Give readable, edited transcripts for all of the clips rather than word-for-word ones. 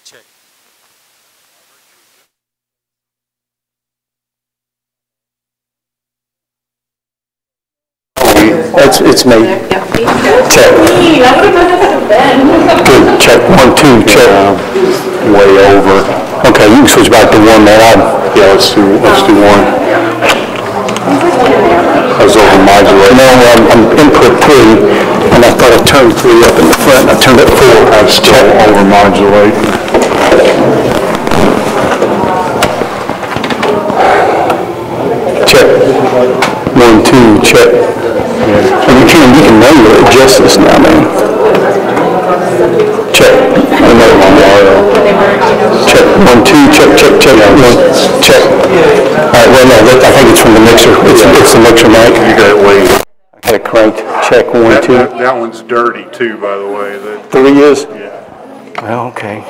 Check. It's me. Check. Good. Check. 1, 2. Check. Way over. Okay, you can switch back to one man. Yeah, let's do one. I was over modulated. No, I'm input 3, and I thought I turned 3 up in the front. I turned it 4. I was still over modulating. Check. 1, 2. Check. Yeah. And you can manually adjust this now, man. Check. Another one. Check. 1, 2. Check. Check. Check. 1. Check. All right. Well, no, I think it's from the mixer. It's the mixer mic. You got it way. I had it cranked. Check. 1, 2. That one's dirty too, by the way. 3 is. Yeah. Well, okay.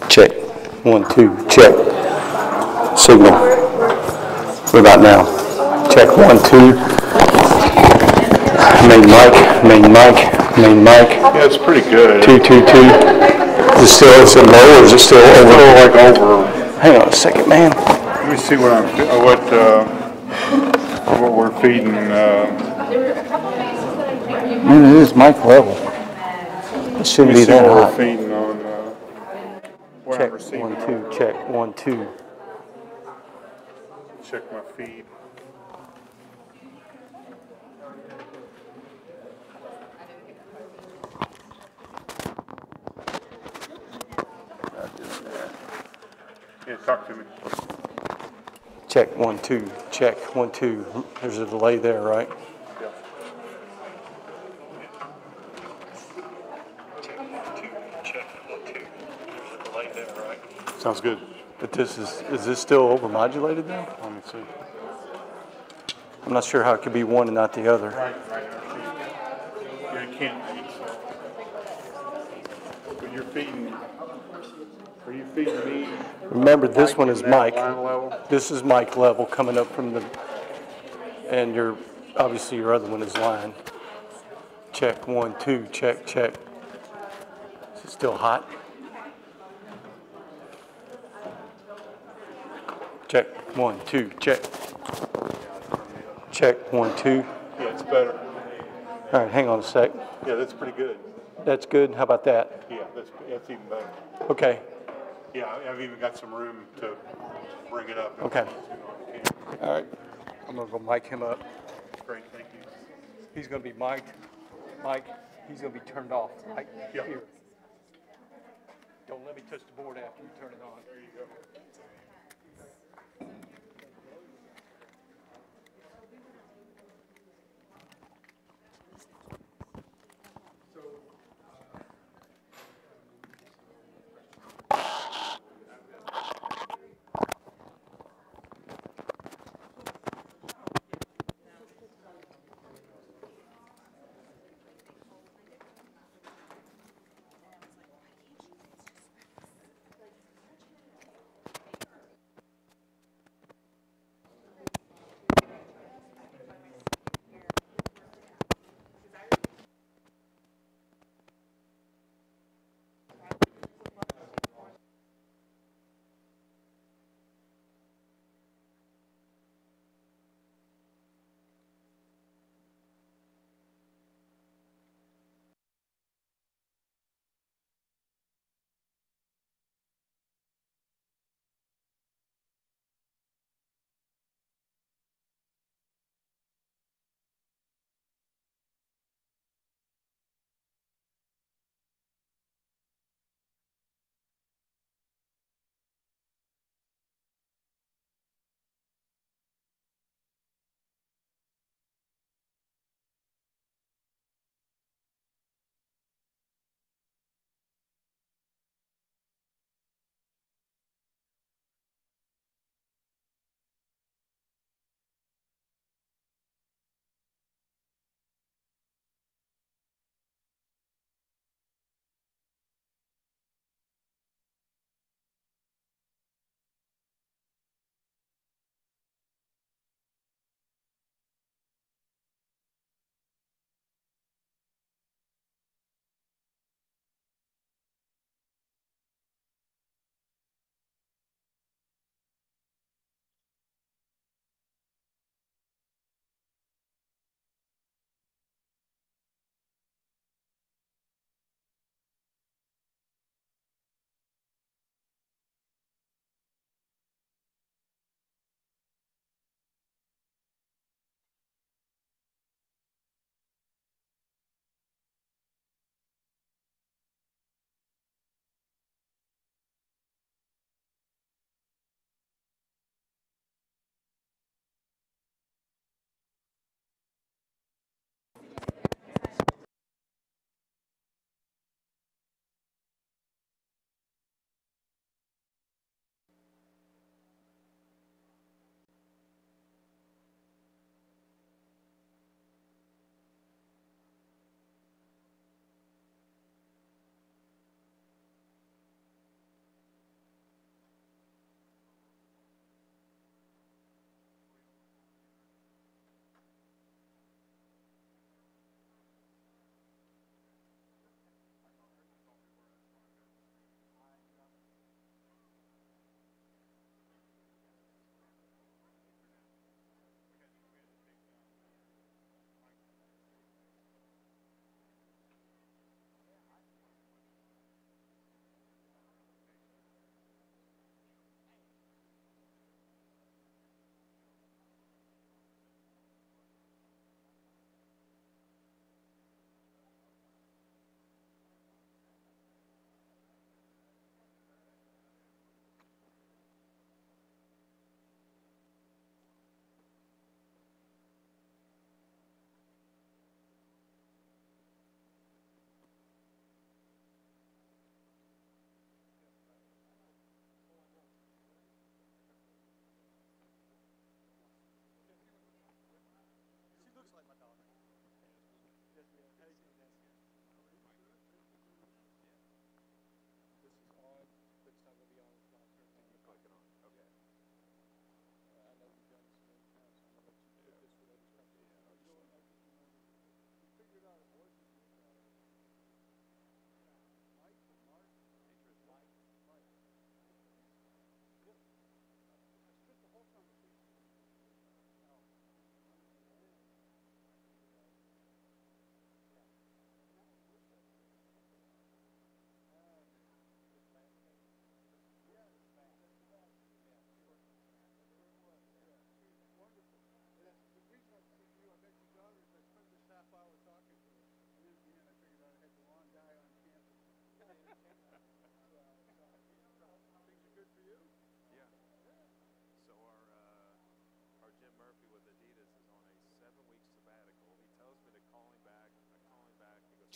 Check. 1, 2. Check. Signal. What about now? Check. 1, 2. Main mic. Yeah, it's pretty good. 2, 2, 2. Is it low or is it still over? It's like over. Hang on a second, man. Let me see what we're feeding. It is mic level. It shouldn't be that We're hot. feeding on. Check. 1, 2. Check. 1, 2. Check my feed. Yeah, talk to me. Check. 1, 2. Check. 1, 2. There's a delay there, right? Yeah. Check. 1, 2. There's a delay there, right? Sounds good. But is this still overmodulated now? Let me see. I'm not sure how it could be one and not the other. Right. Yeah, it can't be. So. But you're feeding. Are you feeding me? Remember, this one is mic. Line level? This is mic level coming up from the, and obviously your other one is line. Check. 1, 2. Check. Check. Is it still hot? Check. 1, 2. Check. Check. 1, 2. Yeah, it's better. All right, hang on a sec. Yeah, that's pretty good. That's good. How about that? Yeah, that's even better. Okay. Yeah, I've even got some room to bring it up. Okay. All right. I'm gonna go mic him up. Great, thank you. He's gonna be mic'd. Mike, he's gonna be turned off right Yeah. here. Don't let me touch the board after you turn it on. There you go.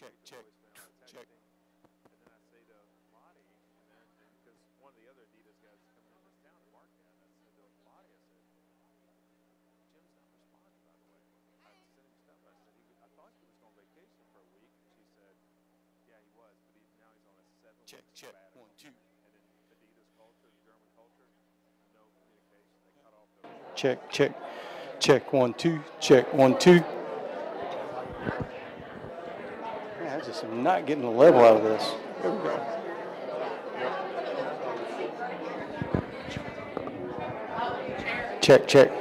check, check, check. And then I say to Lottie, and because one of the other Adidas guys is coming into town to market, I said to Lottie, I said, Jim's not responding, by the way. I sent him stuff. I said, I thought he was going on vacation for a week. And she said, yeah, he was, but now he's on a 7-week Check, check, sabbatical. 1, 2. And then Adidas culture, German culture, no communication. They cut off the... Check, check, check, 1, 2, check, 1, 2. Man, I just am not getting the level out of this. Here we go. Check, check.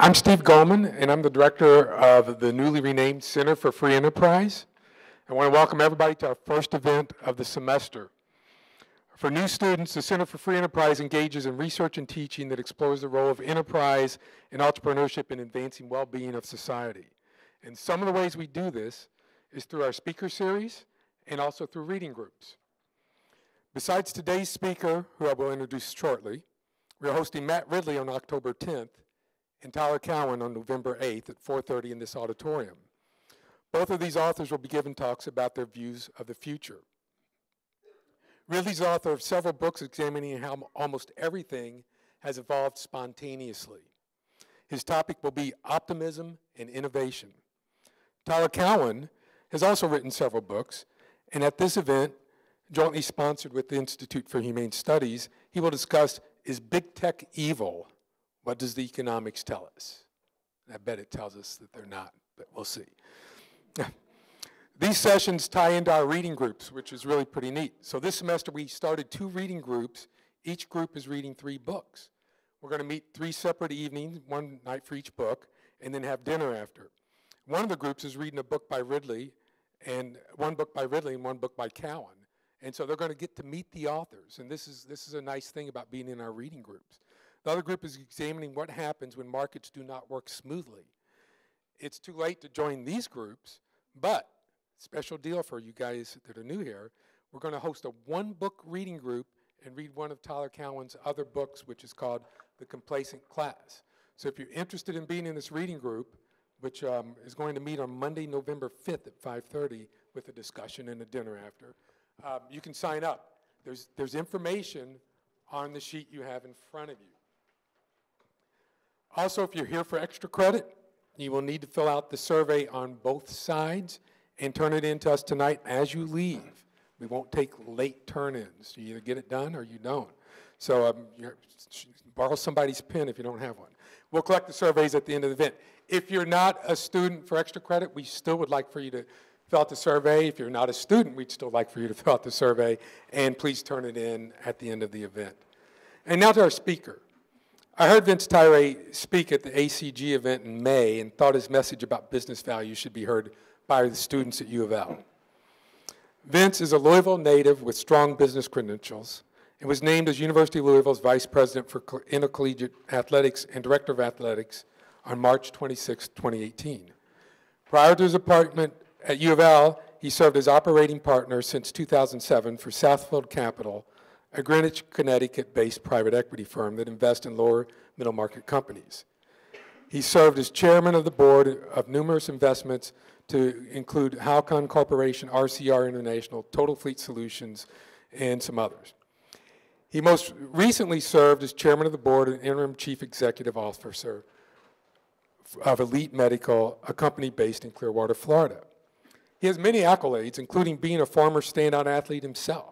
I'm Steve Goldman, and I'm the director of the newly renamed Center for Free Enterprise. I want to welcome everybody to our first event of the semester. For new students, the Center for Free Enterprise engages in research and teaching that explores the role of enterprise and entrepreneurship in advancing well-being of society. And some of the ways we do this is through our speaker series and also through reading groups. Besides today's speaker, who I will introduce shortly, we are hosting Matt Ridley on October 10th and Tyler Cowan on November 8th at 4:30 in this auditorium. Both of these authors will be giving talks about their views of the future. Ridley's the author of several books examining how almost everything has evolved spontaneously. His topic will be optimism and innovation. Tyler Cowan has also written several books, and at this event, jointly sponsored with the Institute for Humane Studies, he will discuss, is big tech evil? What does the economics tell us? I bet it tells us that they're not, but we'll see. These sessions tie into our reading groups, which is really pretty neat. So this semester we started 2 reading groups. Each group is reading 3 books. We're going to meet 3 separate evenings, 1 night for each book, and then have dinner after. One of the groups is reading a book by Ridley, and 1 book by Ridley and 1 book by Cowan. And so they're going to get to meet the authors, and this is a nice thing about being in our reading groups. The other group is examining what happens when markets do not work smoothly. It's too late to join these groups, but special deal for you guys that are new here, we're going to host a 1-book reading group and read one of Tyler Cowan's other books, which is called The Complacent Class. So if you're interested in being in this reading group, which is going to meet on Monday, November 5th at 5:30 with a discussion and a dinner after, you can sign up. There's information on the sheet you have in front of you. Also, if you're here for extra credit, you will need to fill out the survey on both sides and turn it in to us tonight as you leave. We won't take late turn-ins. You either get it done or you don't. So borrow somebody's pen if you don't have one. We'll collect the surveys at the end of the event. If you're not a student for extra credit, we still would like for you to fill out the survey. If you're not a student, we'd still like for you to fill out the survey, and please turn it in at the end of the event. And now to our speaker. I heard Vince Tyree speak at the ACG event in May and thought his message about business value should be heard by the students at U of L. Vince is a Louisville native with strong business credentials and was named as University of Louisville's Vice President for Intercollegiate Athletics and Director of Athletics on March 26, 2018. Prior to his appointment at U of L, he served as operating partner since 2007 for Southfield Capital, a Greenwich, Connecticut-based private equity firm that invests in lower middle market companies. He served as chairman of the board of numerous investments to include Halcon Corporation, RCR International, Total Fleet Solutions, and some others. He most recently served as chairman of the board and interim chief executive officer of Elite Medical, a company based in Clearwater, Florida. He has many accolades, including being a former standout athlete himself.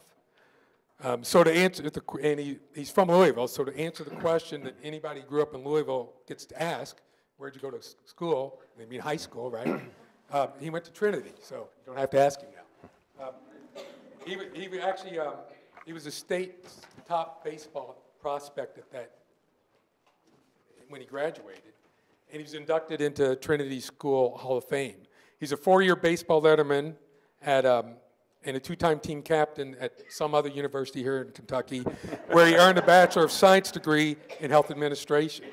So to answer he's from Louisville, so to answer the question that anybody who grew up in Louisville gets to ask, where'd you go to school? They mean high school, right? He went to Trinity, so you don't have to ask him now. He was a state top baseball prospect when he graduated, and he was inducted into Trinity School Hall of Fame. He's a 4-year baseball letterman and a 2-time team captain at some other university here in Kentucky, where he earned a Bachelor of Science degree in health administration.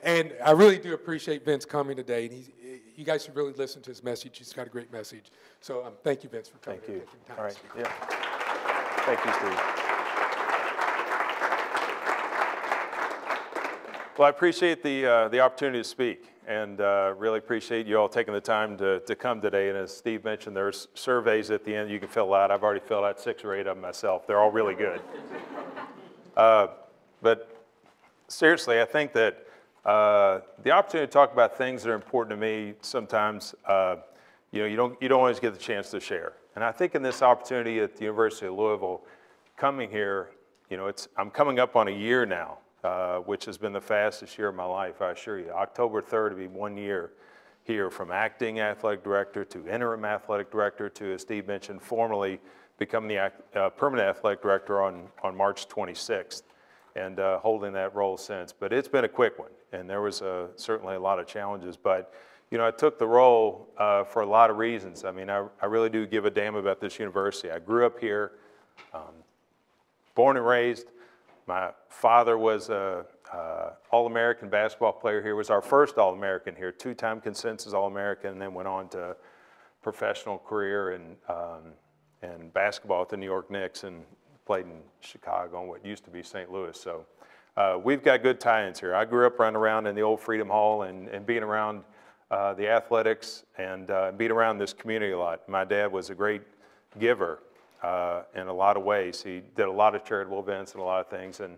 And I really do appreciate Vince coming today. And you guys should really listen to his message. He's got a great message. So thank you, Vince, for coming. Thank you. All right. Yeah. Thank you, Steve. Well, I appreciate the opportunity to speak, and really appreciate you all taking the time to come today. And as Steve mentioned, there's surveys at the end you can fill out. I've already filled out 6 or 8 of them myself. They're all really good. But seriously, I think that the opportunity to talk about things that are important to me sometimes, you don't always get the chance to share. And I think in this opportunity at the University of Louisville, coming here, I'm coming up on a year now. Which has been the fastest year of my life, I assure you. October 3rd will be 1 year here, from acting athletic director to interim athletic director to, as Steve mentioned, formally become the permanent athletic director on March 26th. and holding that role since. But it's been a quick one, and there was certainly a lot of challenges. But, you know, I took the role for a lot of reasons. I mean, I really do give a damn about this university. I grew up here, born and raised. My father was a All-American basketball player here, was our first All-American here, two-time consensus All-American, and then went on to professional career and basketball at the New York Knicks and played in Chicago and what used to be St. Louis. So we've got good tie-ins here. I grew up running around in the old Freedom Hall and being around the athletics and being around this community a lot. My dad was a great giver in a lot of ways. He did a lot of charitable events and a lot of things, and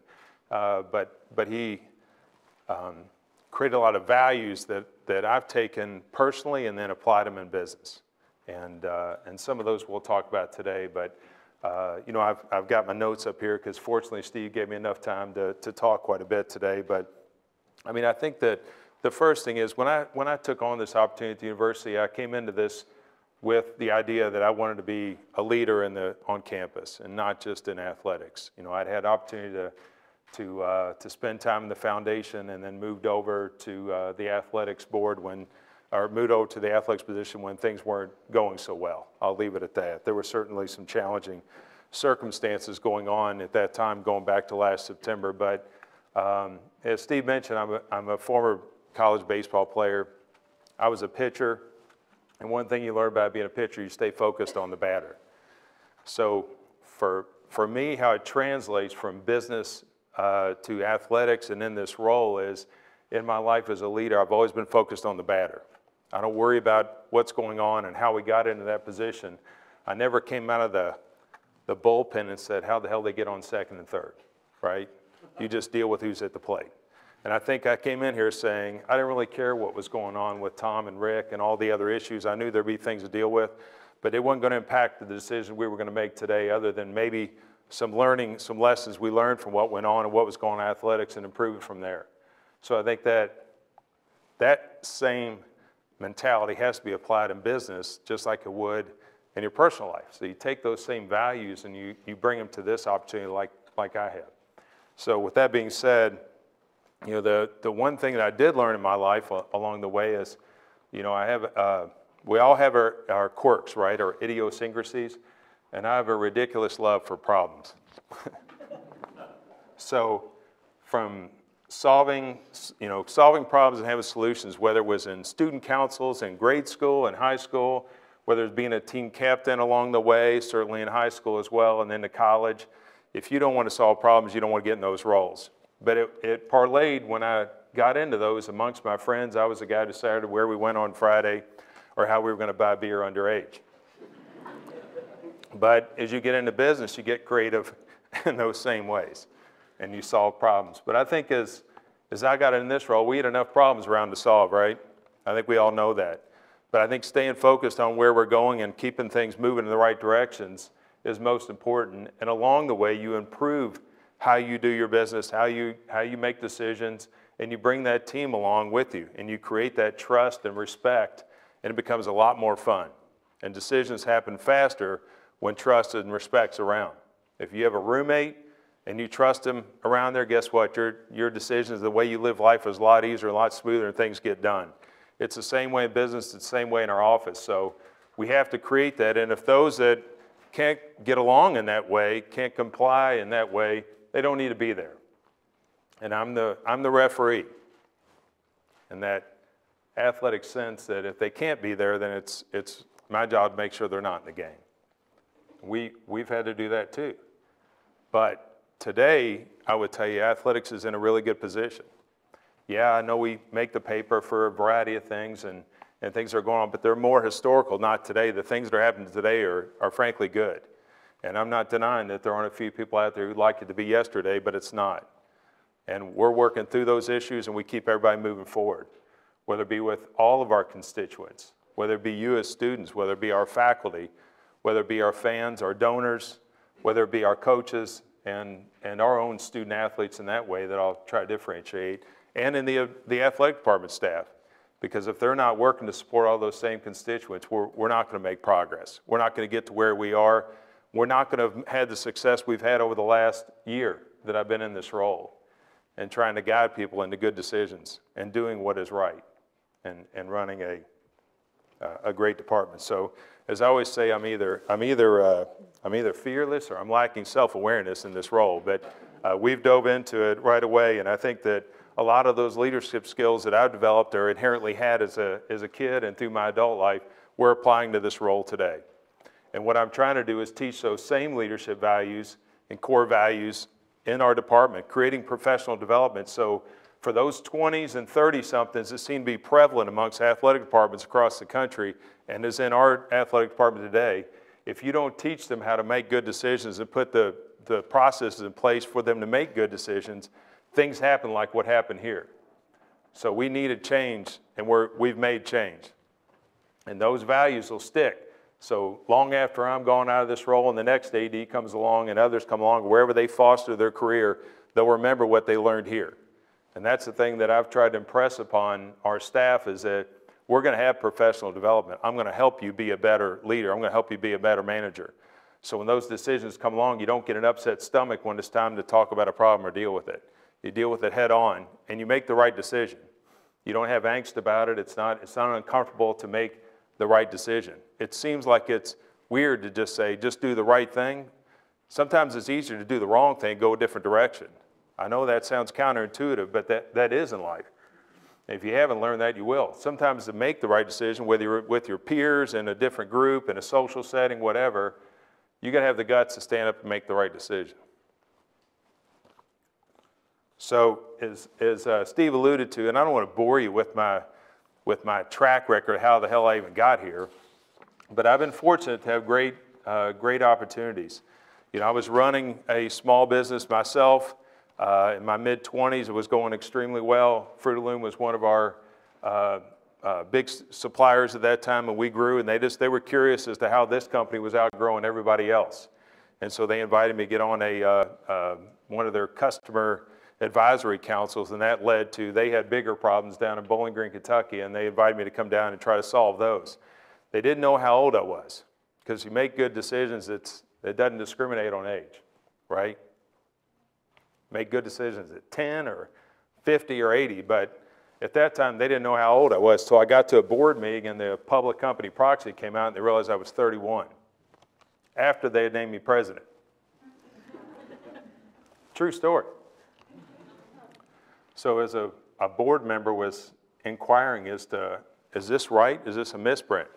but he created a lot of values that I've taken personally and then applied them in business. And some of those we'll talk about today, but you know, I've got my notes up here because fortunately Steve gave me enough time to talk quite a bit today. But I mean, I think that the first thing is when I took on this opportunity at the university, I came into this with the idea that I wanted to be a leader on campus and not just in athletics. You know, I'd had opportunity to spend time in the foundation and then moved over to the athletics board or moved over to the athletics position when things weren't going so well. I'll leave it at that. There were certainly some challenging circumstances going on at that time, going back to last September. But as Steve mentioned, I'm a former college baseball player. I was a pitcher, and one thing you learn about being a pitcher, you stay focused on the batter. So for me, how it translates from business to athletics and in this role is, in my life as a leader, I've always been focused on the batter. I don't worry about what's going on and how we got into that position. I never came out of the bullpen and said, how the hell they get on second and third, right? You just deal with who's at the plate. And I think I came in here saying, I didn't really care what was going on with Tom and Rick and all the other issues. I knew there'd be things to deal with, but it wasn't going to impact the decision we were going to make today other than maybe some lessons we learned from what went on and what was going on in athletics and improve it from there. So I think that same mentality has to be applied in business just like it would in your personal life. So you take those same values and you bring them to this opportunity like I have. So with that being said, you know, the one thing that I did learn in my life along the way is, you know, we all have our quirks, right, our idiosyncrasies, and I have a ridiculous love for problems. So from solving problems and having solutions, whether it was in student councils in grade school and high school, whether it's being a team captain along the way, certainly in high school as well, and then to college. If you don't want to solve problems, you don't want to get in those roles. But it parlayed when I got into those amongst my friends. I was the guy who decided where we went on Friday or how we were going to buy beer underage. But as you get into business, you get creative in those same ways, and you solve problems. But I think as I got in this role, we had enough problems around to solve, right? I think we all know that. But I think staying focused on where we're going and keeping things moving in the right directions is most important. And along the way, you improve how you do your business, how you make decisions, and you bring that team along with you, and you create that trust and respect, and it becomes a lot more fun. And decisions happen faster when trust and respect's around. If you have a roommate and you trust him around there, guess what? Your decisions, the way you live life is a lot easier, a lot smoother, and things get done. It's the same way in business, it's the same way in our office. So we have to create that, and if those that can't get along in that way, can't comply in that way, they don't need to be there. And I'm the referee in that athletic sense that if they can't be there, then it's my job to make sure they're not in the game. We've had to do that too. But today, I would tell you, athletics is in a really good position. Yeah, I know we make the paper for a variety of things and things are going on, but they're more historical, not today. The things that are happening today are frankly good. And I'm not denying that there aren't a few people out there who'd like it to be yesterday, but it's not. And we're working through those issues and we keep everybody moving forward, whether it be with all of our constituents, whether it be you as students, whether it be our faculty, whether it be our fans, our donors, whether it be our coaches and our own student athletes in that way that I'll try to differentiate, and in the athletic department staff. Because if they're not working to support all those same constituents, we're not going to make progress. We're not going to get to where we are. We're not going to have had the success we've had over the last year that I've been in this role and trying to guide people into good decisions and doing what is right and running a great department. So as I always say, I'm either fearless or I'm lacking self-awareness in this role, but we've dove into it right away, and I think that a lot of those leadership skills that I've developed or inherently had as a kid and through my adult life, we're applying to this role today. And what I'm trying to do is teach those same leadership values and core values in our department, creating professional development. So for those 20s and 30-somethings that seem to be prevalent amongst athletic departments across the country and is in our athletic department today, if you don't teach them how to make good decisions and put the processes in place for them to make good decisions, things happen like what happened here. So we needed change, and we've made change. And those values will stick. So long after I'm gone out of this role and the next AD comes along and others come along, wherever they foster their career, they'll remember what they learned here. And that's the thing that I've tried to impress upon our staff is that we're going to have professional development. I'm going to help you be a better leader. I'm going to help you be a better manager. So when those decisions come along, you don't get an upset stomach when it's time to talk about a problem or deal with it. You deal with it head on and you make the right decision. You don't have angst about it. It's not uncomfortable to make the right decision. It seems like it's weird to just say, just do the right thing. Sometimes it's easier to do the wrong thing, go a different direction. I know that sounds counterintuitive, but that is in life. If you haven't learned that, you will. Sometimes to make the right decision, whether you're with your peers in a different group, in a social setting, whatever, you got to have the guts to stand up and make the right decision. So as Steve alluded to, and I don't want to bore you with my track record of how the hell I even got here, but I've been fortunate to have great opportunities. You know, I was running a small business myself in my mid-20s. It was going extremely well. Fruit of the Loom was one of our big suppliers at that time, and we grew, and they were curious as to how this company was outgrowing everybody else. And so they invited me to get on one of their customer advisory councils, and that led to, they had bigger problems down in Bowling Green, Kentucky, and they invited me to come down and try to solve those. They didn't know how old I was, because you make good decisions, it doesn't discriminate on age, right? Make good decisions at 10 or 50 or 80, but at that time, they didn't know how old I was, so I got to a board meeting, and the public company proxy came out, and they realized I was 31, after they had named me president. True story. So as a board member was inquiring as to, is this right? Is this a misprint?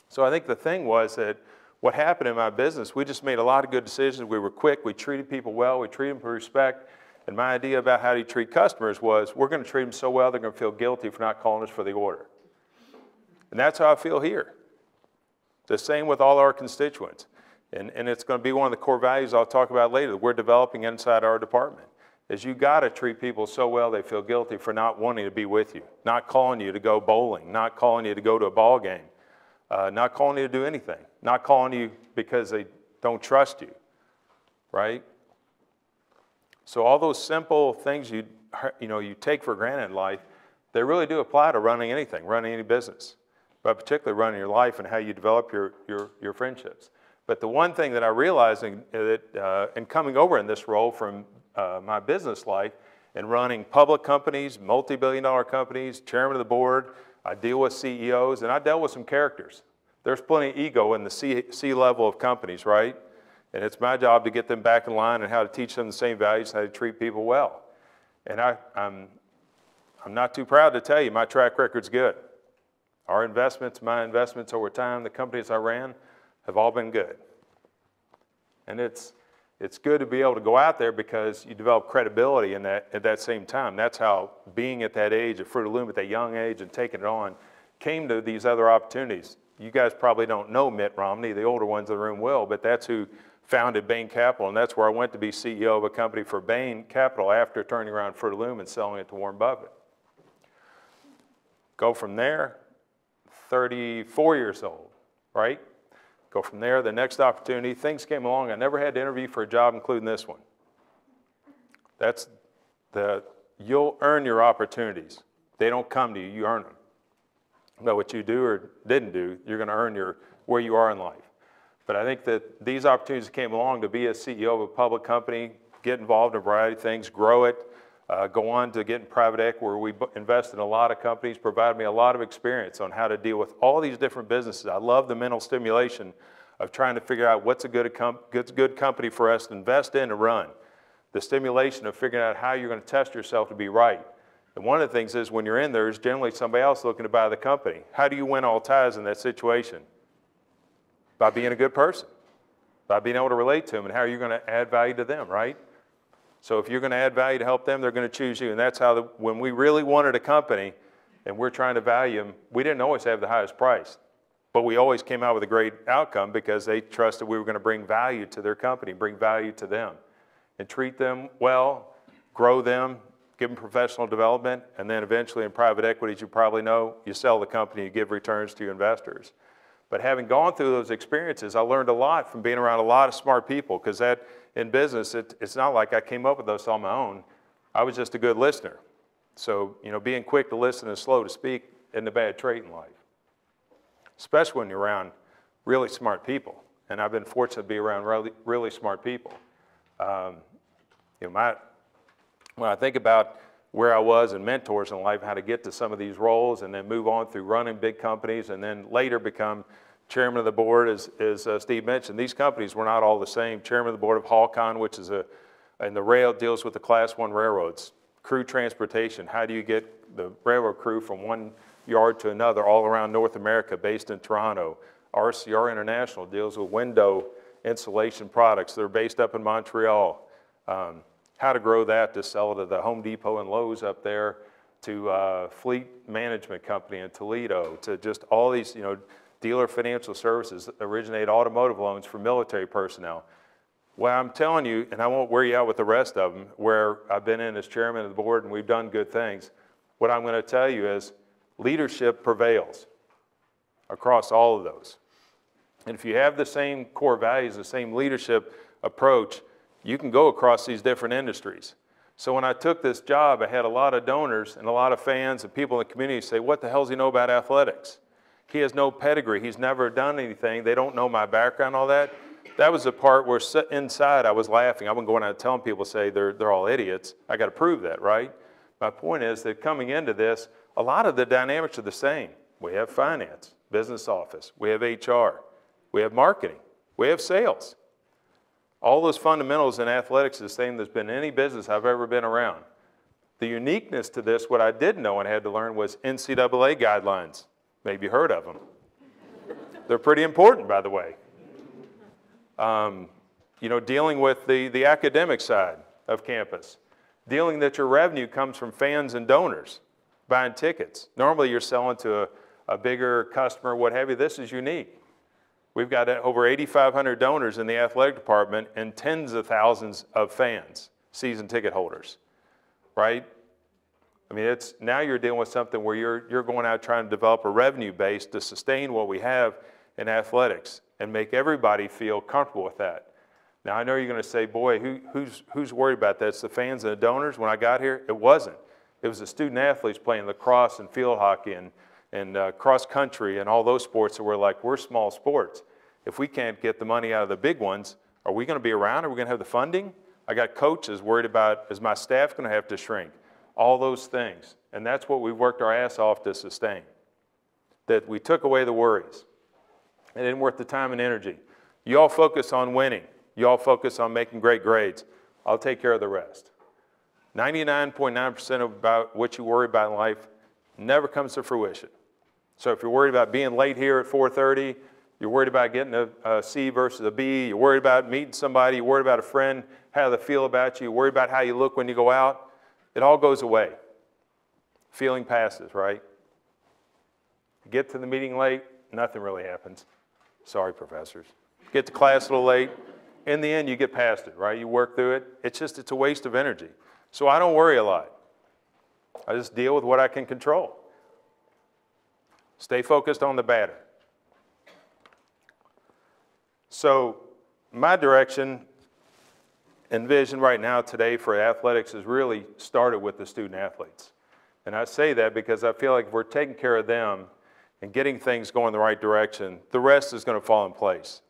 So I think the thing was that what happened in my business, we just made a lot of good decisions. We were quick. We treated people well. We treated them with respect. And my idea about how to treat customers was we're going to treat them so well they're going to feel guilty for not calling us for the order. And that's how I feel here. The same with all our constituents. And it's going to be one of the core values I'll talk about later that we're developing inside our department. Is you got to treat people so well they feel guilty for not wanting to be with you, not calling you to go bowling, not calling you to go to a ball game, not calling you to do anything, not calling you because they don't trust you, right? So all those simple things you take for granted in life, they really do apply to running anything, running any business, but particularly running your life and how you develop your friendships. But the one thing that I realized in coming over in this role from my business life and running public companies, multi-billion-dollar companies, chairman of the board, I deal with CEOs, and I dealt with some characters. There's plenty of ego in the C level of companies, right? And it's my job to get them back in line and how to teach them the same values, how to treat people well. And I'm not too proud to tell you my track record's good. Our investments, my investments over time, the companies I ran, have all been good. And it's good to be able to go out there because you develop credibility in that at that same time. That's how being at that age, at Fruit of the Loom, at that young age and taking it on, came to these other opportunities. You guys probably don't know Mitt Romney, the older ones in the room will, but that's who founded Bain Capital, and that's where I went to be CEO of a company for Bain Capital after turning around Fruit of the Loom and selling it to Warren Buffett. Go from there, 34 years old, right? Go from there, the next opportunity, things came along. I never had to interview for a job, including this one. You'll earn your opportunities. They don't come to you, you earn them. But what you do or didn't do, you're going to earn where you are in life. But I think that these opportunities came along to be a CEO of a public company, get involved in a variety of things, grow it, go on to get in private equity where we invest in a lot of companies, provided me a lot of experience on how to deal with all these different businesses. I love the mental stimulation of trying to figure out what's a good company for us to invest in and run. The stimulation of figuring out how you're going to test yourself to be right. And one of the things is when you're in there, there's generally somebody else looking to buy the company. How do you win all ties in that situation? By being a good person, by being able to relate to them, and how are you going to add value to them, right? So if you're going to add value to help them, they're going to choose you. And that's how, when we really wanted a company and we're trying to value them, we didn't always have the highest price. But we always came out with a great outcome because they trusted we were going to bring value to their company, bring value to them, and treat them well, grow them, give them professional development, and then eventually in private equity, as you probably know, you sell the company, you give returns to your investors. But having gone through those experiences, I learned a lot from being around a lot of smart people, because that in business, it's not like I came up with those on my own. I was just a good listener. So, being quick to listen and slow to speak isn't a bad trait in life, especially when you're around really smart people. And I've been fortunate to be around really smart people. When I think about where I was and mentors in life, how to get to some of these roles and then move on through running big companies and then later become chairman of the board, as Steve mentioned, these companies were not all the same. Chairman of the board of Halcon, which is and the rail deals with the Class 1 railroads. Crew transportation, how do you get the railroad crew from one yard to another all around North America, based in Toronto. RCR International deals with window insulation products. They're based up in Montreal. How to grow that to sell to the Home Depot and Lowe's up there, to fleet management company in Toledo, to just all these, dealer financial services that originate automotive loans for military personnel. Well, I'm telling you, and I won't wear you out with the rest of them, where I've been in as chairman of the board and we've done good things. What I'm going to tell you is leadership prevails across all of those. And if you have the same core values, the same leadership approach, you can go across these different industries. So when I took this job, I had a lot of donors and a lot of fans and people in the community say, what the hell does he know about athletics? He has no pedigree. He's never done anything. They don't know my background, all that. That was the part where inside I was laughing. I wasn't going out telling people, say they're all idiots. I got to prove that, right? My point is that coming into this, a lot of the dynamics are the same. We have finance, business office. We have HR. We have marketing. We have sales. All those fundamentals in athletics are the same that's been in any business I've ever been around. The uniqueness to this, what I did know and had to learn, was NCAA guidelines. Maybe you heard of them. They're pretty important, by the way. Dealing with the academic side of campus. Dealing that your revenue comes from fans and donors buying tickets. Normally you're selling to a bigger customer, what have you. This is unique. We've got over 8,500 donors in the athletic department and tens of thousands of fans, season ticket holders, right? I mean, now you're dealing with something where you're going out trying to develop a revenue base to sustain what we have in athletics and make everybody feel comfortable with that. Now, I know you're going to say, boy, who's worried about that? It's the fans and the donors. When I got here, it wasn't. It was the student athletes playing lacrosse and field hockey and cross country and all those sports that we're small sports. If we can't get the money out of the big ones, are we going to be around? Are we going to have the funding? I got coaches worried about, is my staff going to have to shrink? All those things. And that's what we've worked our ass off to sustain. That we took away the worries. It isn't worth the time and energy. You all focus on winning. You all focus on making great grades. I'll take care of the rest. 99.9% about what you worry about in life never comes to fruition. So if you're worried about being late here at 4:30, you're worried about getting a C versus a B, you're worried about meeting somebody, you're worried about a friend, how they feel about you, you're worried about how you look when you go out, it all goes away. Feeling passes, right? You get to the meeting late, nothing really happens. Sorry, professors. Get to class a little late. In the end, you get past it, right? You work through it. It's a waste of energy. So I don't worry a lot. I just deal with what I can control. Stay focused on the batter. So my direction and vision right now today for athletics is really started with the student athletes. And I say that because I feel like if we're taking care of them and getting things going the right direction, the rest is going to fall in place.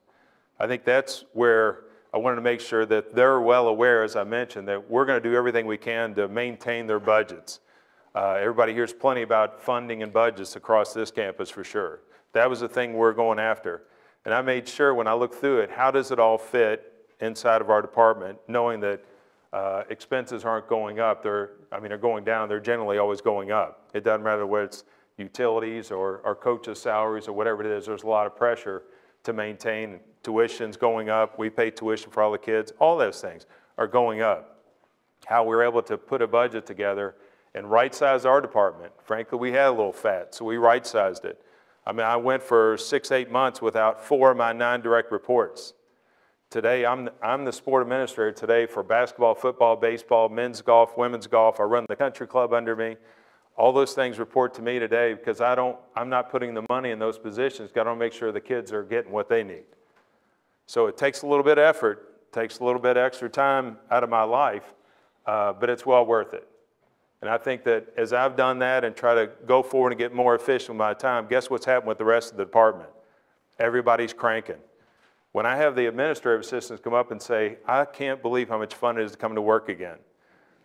I think that's where I wanted to make sure that they're well aware, as I mentioned, that we're going to do everything we can to maintain their budgets. Everybody hears plenty about funding and budgets across this campus for sure. That was the thing we're going after. And I made sure when I looked through it, how does it all fit inside of our department, knowing that expenses aren't going up, they're going down, they're generally always going up. It doesn't matter whether it's utilities or our coaches' salaries or whatever it is, there's a lot of pressure to maintain. Tuition's going up, we pay tuition for all the kids, all those things are going up. How we were able to put a budget together and right-size our department. Frankly, we had a little fat, so we right-sized it. I went for 6-8 months without 4 of my 9 direct reports. Today, I'm the sport administrator today for basketball, football, baseball, men's golf, women's golf. I run the country club under me. All those things report to me today because I'm not putting the money in those positions. Got to make sure the kids are getting what they need. So it takes a little bit of effort, takes a little bit of extra time out of my life, but it's well worth it. And I think that as I've done that and try to go forward and get more efficient with my time, guess what's happened with the rest of the department? Everybody's cranking. When I have the administrative assistants come up and say, I can't believe how much fun it is to come to work again,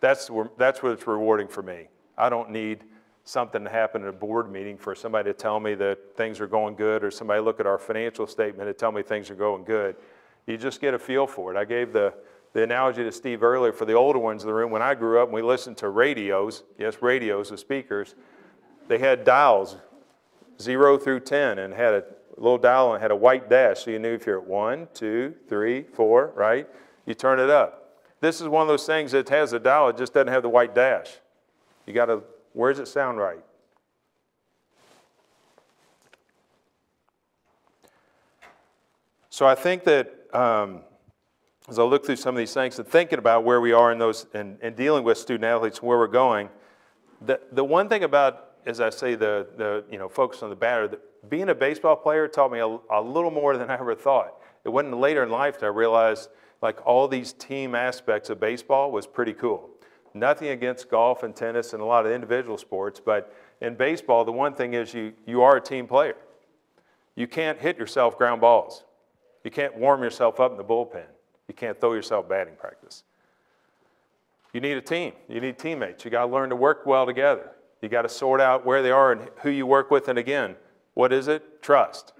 that's what it's rewarding for me. I don't need something to happen at a board meeting for somebody to tell me that things are going good, or somebody look at our financial statement and tell me things are going good. You just get a feel for it. I gave the analogy to Steve earlier for the older ones in the room. When I grew up and we listened to radios, yes, radios with speakers, they had dials 0 through 10 and had a little dial and had a white dash, so you knew if you're at 1, 2, 3, 4, right? You turn it up. This is one of those things that has a dial, it just doesn't have the white dash. You got to, where does it sound right? So I think that as I look through some of these things and thinking about where we are in those and dealing with student athletes and where we're going, the one thing about, as I say, the focus on the batter, being a baseball player taught me a little more than I ever thought. It wasn't later in life that I realized like all these team aspects of baseball was pretty cool. Nothing against golf and tennis and a lot of individual sports, but in baseball, the one thing is you are a team player. You can't hit yourself ground balls. You can't warm yourself up in the bullpen. You can't throw yourself batting practice. You need a team. You need teammates. You got to learn to work well together. You got to sort out where they are and who you work with, and again, what is it? Trust.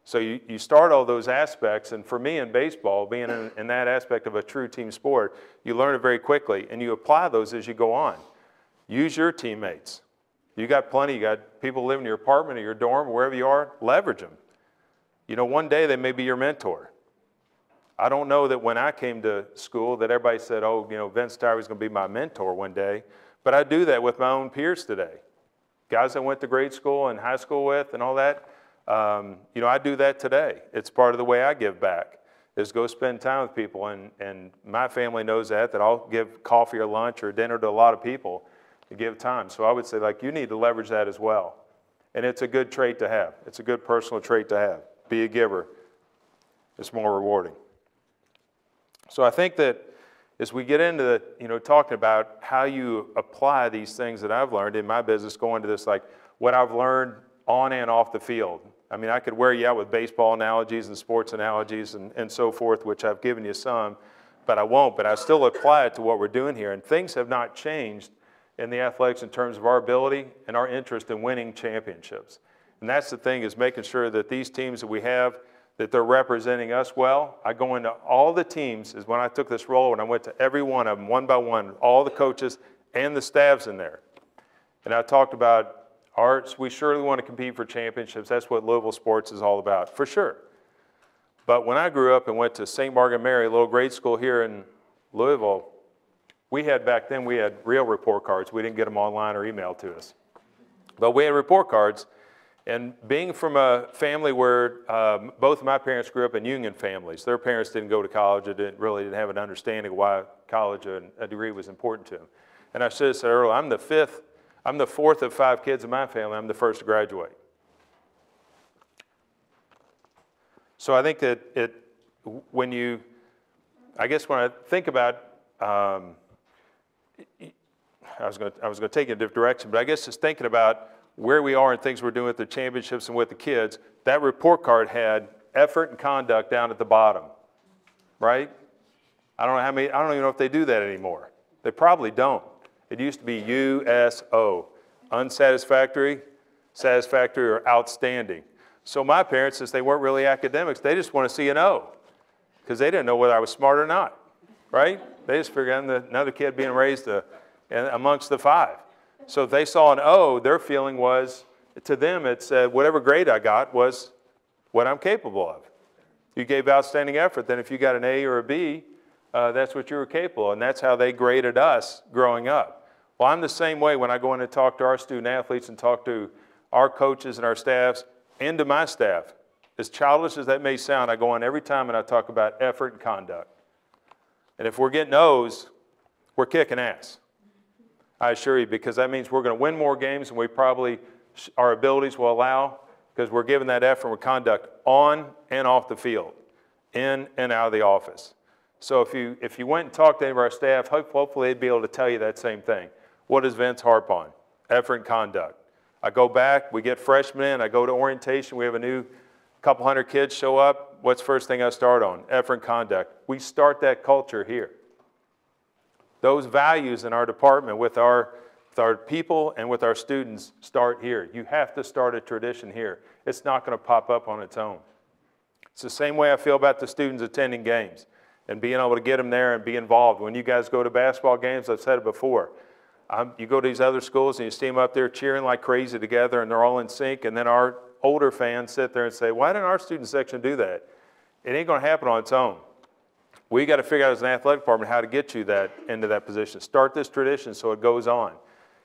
So you start all those aspects, and for me in baseball, being in that aspect of a true team sport, you learn it very quickly, and you apply those as you go on. Use your teammates. You got plenty. You got people living in your apartment or your dorm, wherever you are, leverage them. One day they may be your mentor. I don't know that when I came to school that everybody said, oh, Vince Tyree is going to be my mentor one day, but I do that with my own peers today. Guys I went to grade school and high school with and all that, I do that today. It's part of the way I give back, is go spend time with people, and my family knows that I'll give coffee or lunch or dinner to a lot of people to give time. So I would say, you need to leverage that as well. And it's a good trait to have. It's a good personal trait to have. Be a giver. It's more rewarding. So I think that as we get into talking about how you apply these things that I've learned in my business, going to this, what I've learned on and off the field. I could wear you out with baseball analogies and sports analogies and so forth, which I've given you some, but I won't. But I still apply it to what we're doing here. And things have not changed in the athletics in terms of our ability and our interest in winning championships. And that's the thing, is making sure that these teams that we have, that they're representing us well. I go into all the teams, is when I took this role, and I went to every one of them, one by one, all the coaches and the staffs in there. And I talked about we surely want to compete for championships. That's what Louisville sports is all about, for sure. But when I grew up and went to St. Margaret Mary, a little grade school here in Louisville, back then we had real report cards. We didn't get them online or emailed to us. But we had report cards. And being from a family where both of my parents grew up in union families, their parents didn't go to college, or didn't have an understanding of why college and a degree was important to them. And I should have said earlier, I'm the fourth of 5 kids in my family. I'm the first to graduate. So I think that when I think about, I was going to take it in a different direction, but I guess just thinking about where we are and things we're doing with the championships and with the kids, that report card had effort and conduct down at the bottom, right? I don't know how many, I don't even know if they do that anymore. They probably don't. It used to be USO, unsatisfactory, satisfactory, or outstanding. So my parents, since they weren't really academics, they just want to see an O because they didn't know whether I was smart or not, right? They just figured I'm another kid being raised amongst the five. So if they saw an O, their feeling was, to them, it said whatever grade I got was what I'm capable of. You gave outstanding effort, then if you got an A or a B, that's what you were capable of, and that's how they graded us growing up. Well, I'm the same way when I go in and talk to our student athletes and talk to our coaches and our staffs and to my staff. As childish as that may sound, I go in every time and I talk about effort and conduct. And if we're getting O's, we're kicking ass. I assure you, because that means we're going to win more games than we probably, our abilities will allow, because we're giving that effort and conduct on and off the field, in and out of the office. So if you went and talked to any of our staff, hopefully they'd be able to tell you that same thing. What does Vince harp on? Effort and conduct. I go back, we get freshmen in, I go to orientation, we have a new couple hundred kids show up. What's the first thing I start on? Effort and conduct. We start that culture here. Those values in our department with our people and with our students start here. You have to start a tradition here. It's not going to pop up on its own. It's the same way I feel about the students attending games and being able to get them there and be involved. When you guys go to basketball games, I've said it before, you go to these other schools and you see them up there cheering like crazy together and they're all in sync, and then our older fans sit there and say, why didn't our student section do that? It ain't going to happen on its own. We got to figure out as an athletic department how to get you into that position. Start this tradition so it goes on.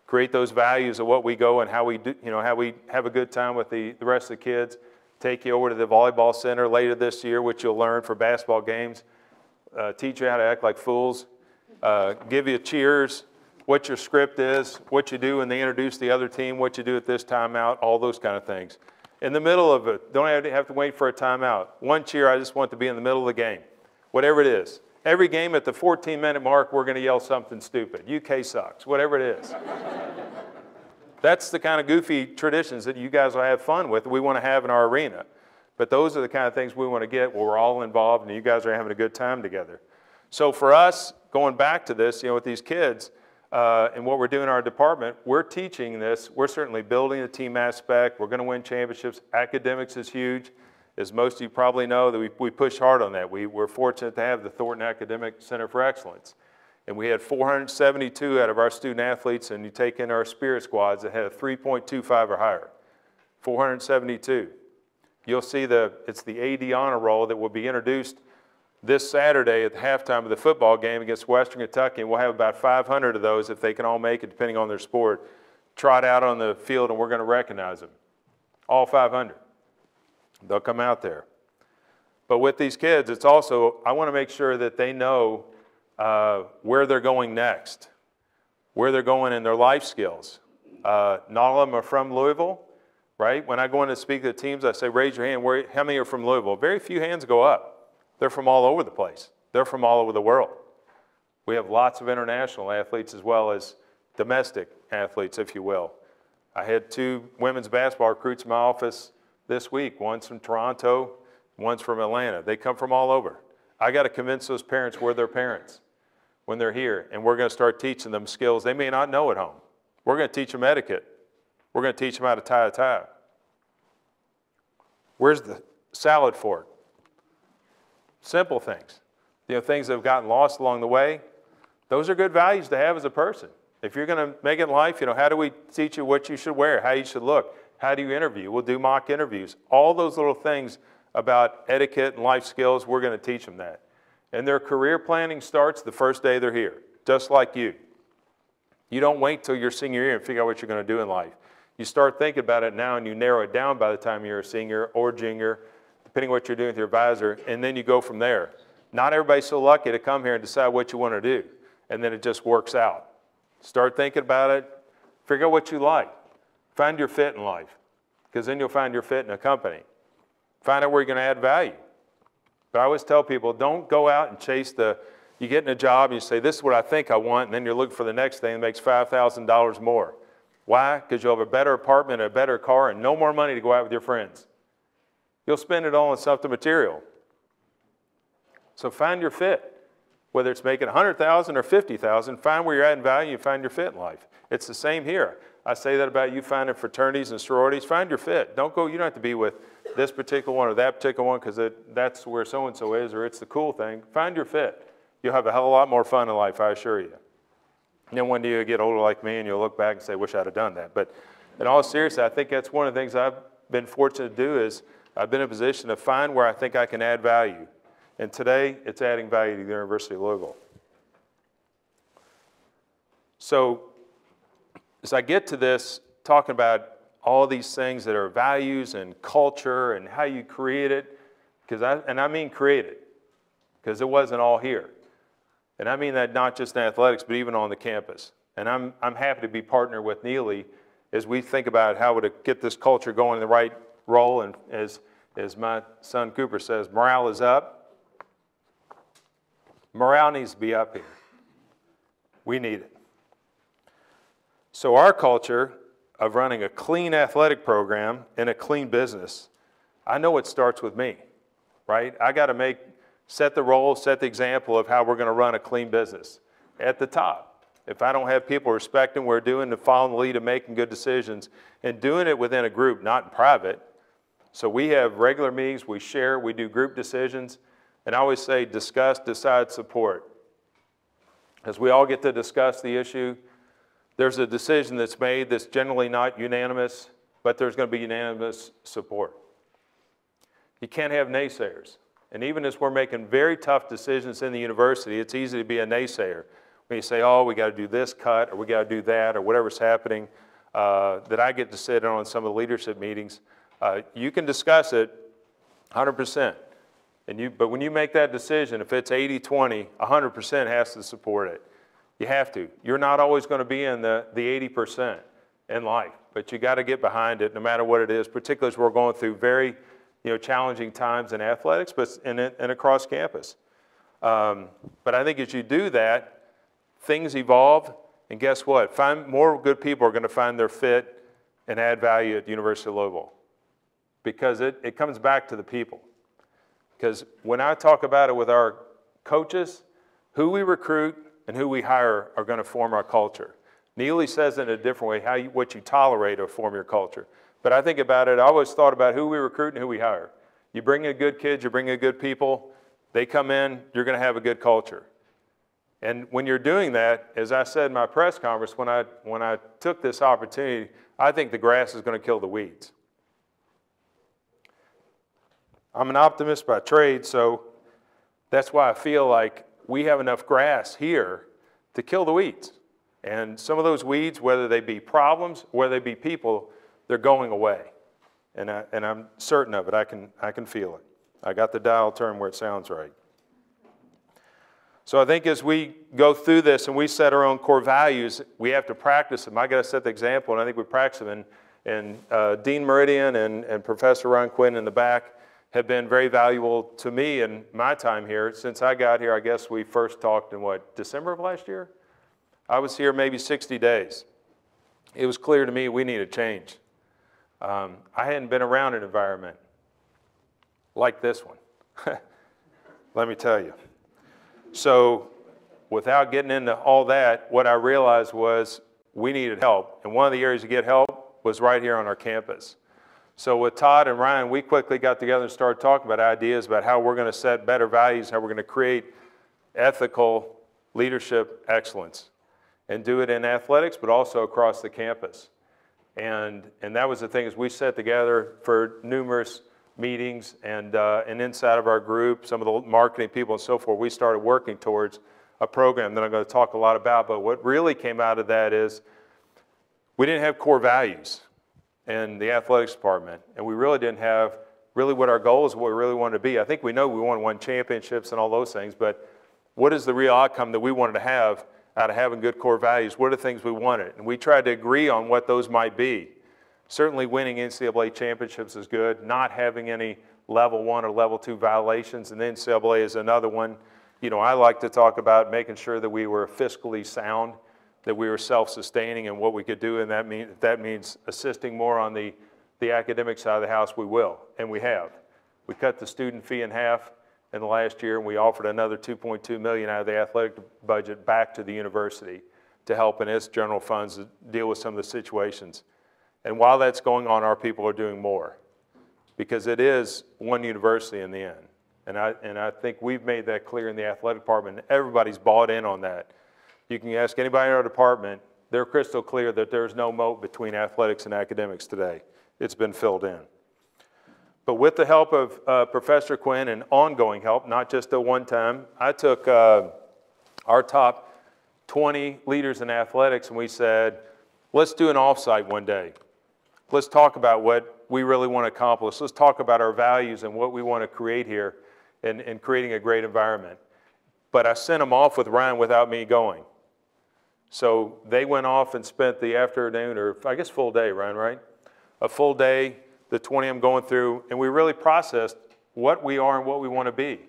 Create those values of what we go and how we do, how we have a good time with the rest of the kids. Take you over to the volleyball center later this year, which you'll learn for basketball games. Teach you how to act like fools. Give you cheers, what your script is, what you do when they introduce the other team, what you do at this timeout, all those kind of things. In the middle of it, don't have to wait for a timeout. One cheer, I just want to be in the middle of the game. Whatever it is. Every game at the 14-minute mark, we're going to yell something stupid. UK sucks, whatever it is. That's the kind of goofy traditions that you guys will have fun with, we want to have in our arena. But those are the kind of things we want to get where we're all involved and you guys are having a good time together. So for us, going back to this, with these kids and what we're doing in our department, we're teaching this. We're certainly building the team aspect. We're going to win championships. Academics is huge. As most of you probably know, that we push hard on that. We're fortunate to have the Thornton Academic Center for Excellence. And we had 472 out of our student athletes, and you take in our spirit squads that had a 3.25 or higher. 472. You'll see it's the AD honor roll that will be introduced this Saturday at the halftime of the football game against Western Kentucky, and we'll have about 500 of those, if they can all make it, depending on their sport, trot out on the field, and we're going to recognize them. All 500. They'll come out there. But with these kids, it's also, I want to make sure that they know where they're going next, where they're going in their life skills. Not all of them are from Louisville, right? When I go in to speak to the teams, I say, raise your hand. How many are from Louisville? Very few hands go up. They're from all over the place. They're from all over the world. We have lots of international athletes as well as domestic athletes, if you will. I had 2 women's basketball recruits in my office this week. One's from Toronto, one's from Atlanta. They come from all over. I got to convince those parents we're their parents when they're here, and we're going to start teaching them skills they may not know at home. We're going to teach them etiquette. We're going to teach them how to tie a tie. Where's the salad fork? Simple things. Things that have gotten lost along the way. Those are good values to have as a person. If you're going to make it in life, how do we teach you what you should wear, how you should look? How do you interview? We'll do mock interviews. All those little things about etiquette and life skills, we're going to teach them that. And their career planning starts the first day they're here, just like you. You don't wait till your senior year and figure out what you're going to do in life. You start thinking about it now and you narrow it down by the time you're a senior or junior, depending on what you're doing with your advisor, and then you go from there. Not everybody's so lucky to come here and decide what you want to do, and then it just works out. Start thinking about it. Figure out what you like. Find your fit in life, because then you'll find your fit in a company. Find out where you're going to add value. But I always tell people, don't go out and chase you get in a job and you say, this is what I think I want, and then you're looking for the next thing that makes $5,000 more. Why? Because you'll have a better apartment, a better car, and no more money to go out with your friends. You'll spend it all on something material. So find your fit. Whether it's making 100,000 or 50,000, find where you're adding value and find your fit in life. It's the same here. I say that about you finding fraternities and sororities. Find your fit. Don't go, you don't have to be with this particular one or that particular one because that's where so-and-so is, or it's the cool thing. Find your fit. You'll have a hell of a lot more fun in life, I assure you. And then one day you'll get older like me and you'll look back and say, wish I'd have done that. But in all seriousness, I think that's one of the things I've been fortunate to do is I've been in a position to find where I think I can add value. And today, it's adding value to the University of Louisville. So as I get to this, talking about all these things that are values and culture and how you create it, and I mean create it, because it wasn't all here. And I mean that not just in athletics, but even on the campus. And I'm happy to be partnered with Neely as we think about how to get this culture going in the right role. And as my son Cooper says, morale is up. Morale needs to be up here. We need it. So our culture of running a clean athletic program in a clean business, I know it starts with me, right? I got to set the role, set the example of how we're going to run a clean business at the top. If I don't have people respecting what we're doing and following the lead and making good decisions and doing it within a group, not in private. So we have regular meetings, we share, we do group decisions, and I always say discuss, decide, support. As we all get to discuss the issue, there's a decision that's made that's generally not unanimous, but there's going to be unanimous support. You can't have naysayers. And even as we're making very tough decisions in the university, it's easy to be a naysayer. When you say, oh, we got to do this cut, or we got to do that, or whatever's happening, that I get to sit in on some of the leadership meetings, you can discuss it 100%. But when you make that decision, if it's 80-20, 100% has to support it. You have to. You're not always going to be in the 80% in life, but you got to get behind it no matter what it is, particularly as we're going through very challenging times in athletics, but and across campus. But I think as you do that, things evolve, and guess what? More good people are going to find their fit and add value at the University of Louisville because it comes back to the people. Because when I talk about it with our coaches, who we recruit and who we hire are going to form our culture. Neely says it in a different way, what you tolerate will form your culture. But I think about it, I always thought about who we recruit and who we hire. You bring in good kids, you bring in good people, they come in, you're going to have a good culture. And when you're doing that, as I said in my press conference, when I took this opportunity, I think the grass is going to kill the weeds. I'm an optimist by trade, so that's why I feel like we have enough grass here to kill the weeds. And some of those weeds, whether they be problems, whether they be people, they're going away. And I'm certain of it. I can feel it. I got the dial turned where it sounds right. So I think as we go through this and we set our own core values, we have to practice them. I got to set the example, and I think we practice them. And Dean Meridian and Professor Ron Quinn in the back have been very valuable to me in my time here. Since I got here, I guess we first talked in December of last year? I was here maybe 60 days. It was clear to me we needed change. I hadn't been around an environment like this one. Let me tell you. So without getting into all that, what I realized was we needed help. And one of the areas to get help was right here on our campus. So with Todd and Ryan, we quickly got together and started talking about ideas about how we're going to set better values, how we're going to create ethical leadership excellence and do it in athletics, but also across the campus. And that was the thing, is we sat together for numerous meetings and inside of our group, some of the marketing people and so forth, we started working towards a program that I'm going to talk a lot about. But what really came out of that is we didn't have core values in the athletics department, and we really didn't have really what our goals, what we really wanted to be. I think we know we want to win championships and all those things, but what is the real outcome that we wanted to have out of having good core values? What are the things we wanted? And we tried to agree on what those might be. Certainly winning NCAA championships is good. Not having any level 1 or level 2 violations, and the NCAA is another one. You know, I like to talk about making sure that we were fiscally sound, that we were self-sustaining and what we could do, and that means assisting more on the academic side of the house, we will, and we have. We cut the student fee in half. in the last year, and we offered another $2.2 million out of the athletic budget back to the university to help in its general funds to deal with some of the situations. And while that's going on, our people are doing more, because it is one university in the end. And I think we've made that clear in the athletic department. Everybody's bought in on that. You can ask anybody in our department, they're crystal clear that there's no moat between athletics and academics today. It's been filled in. But with the help of Professor Quinn and ongoing help, not just a one-time, I took our top 20 leaders in athletics and we said, let's do an offsite one day. Let's talk about what we really want to accomplish. Let's talk about our values and what we want to create here in creating a great environment. But I sent them off with Ryan without me going. So they went off and spent the afternoon, or I guess full day, Ryan, right? A full day, the 20 of them going through, and we really processed what we are and what we want to be.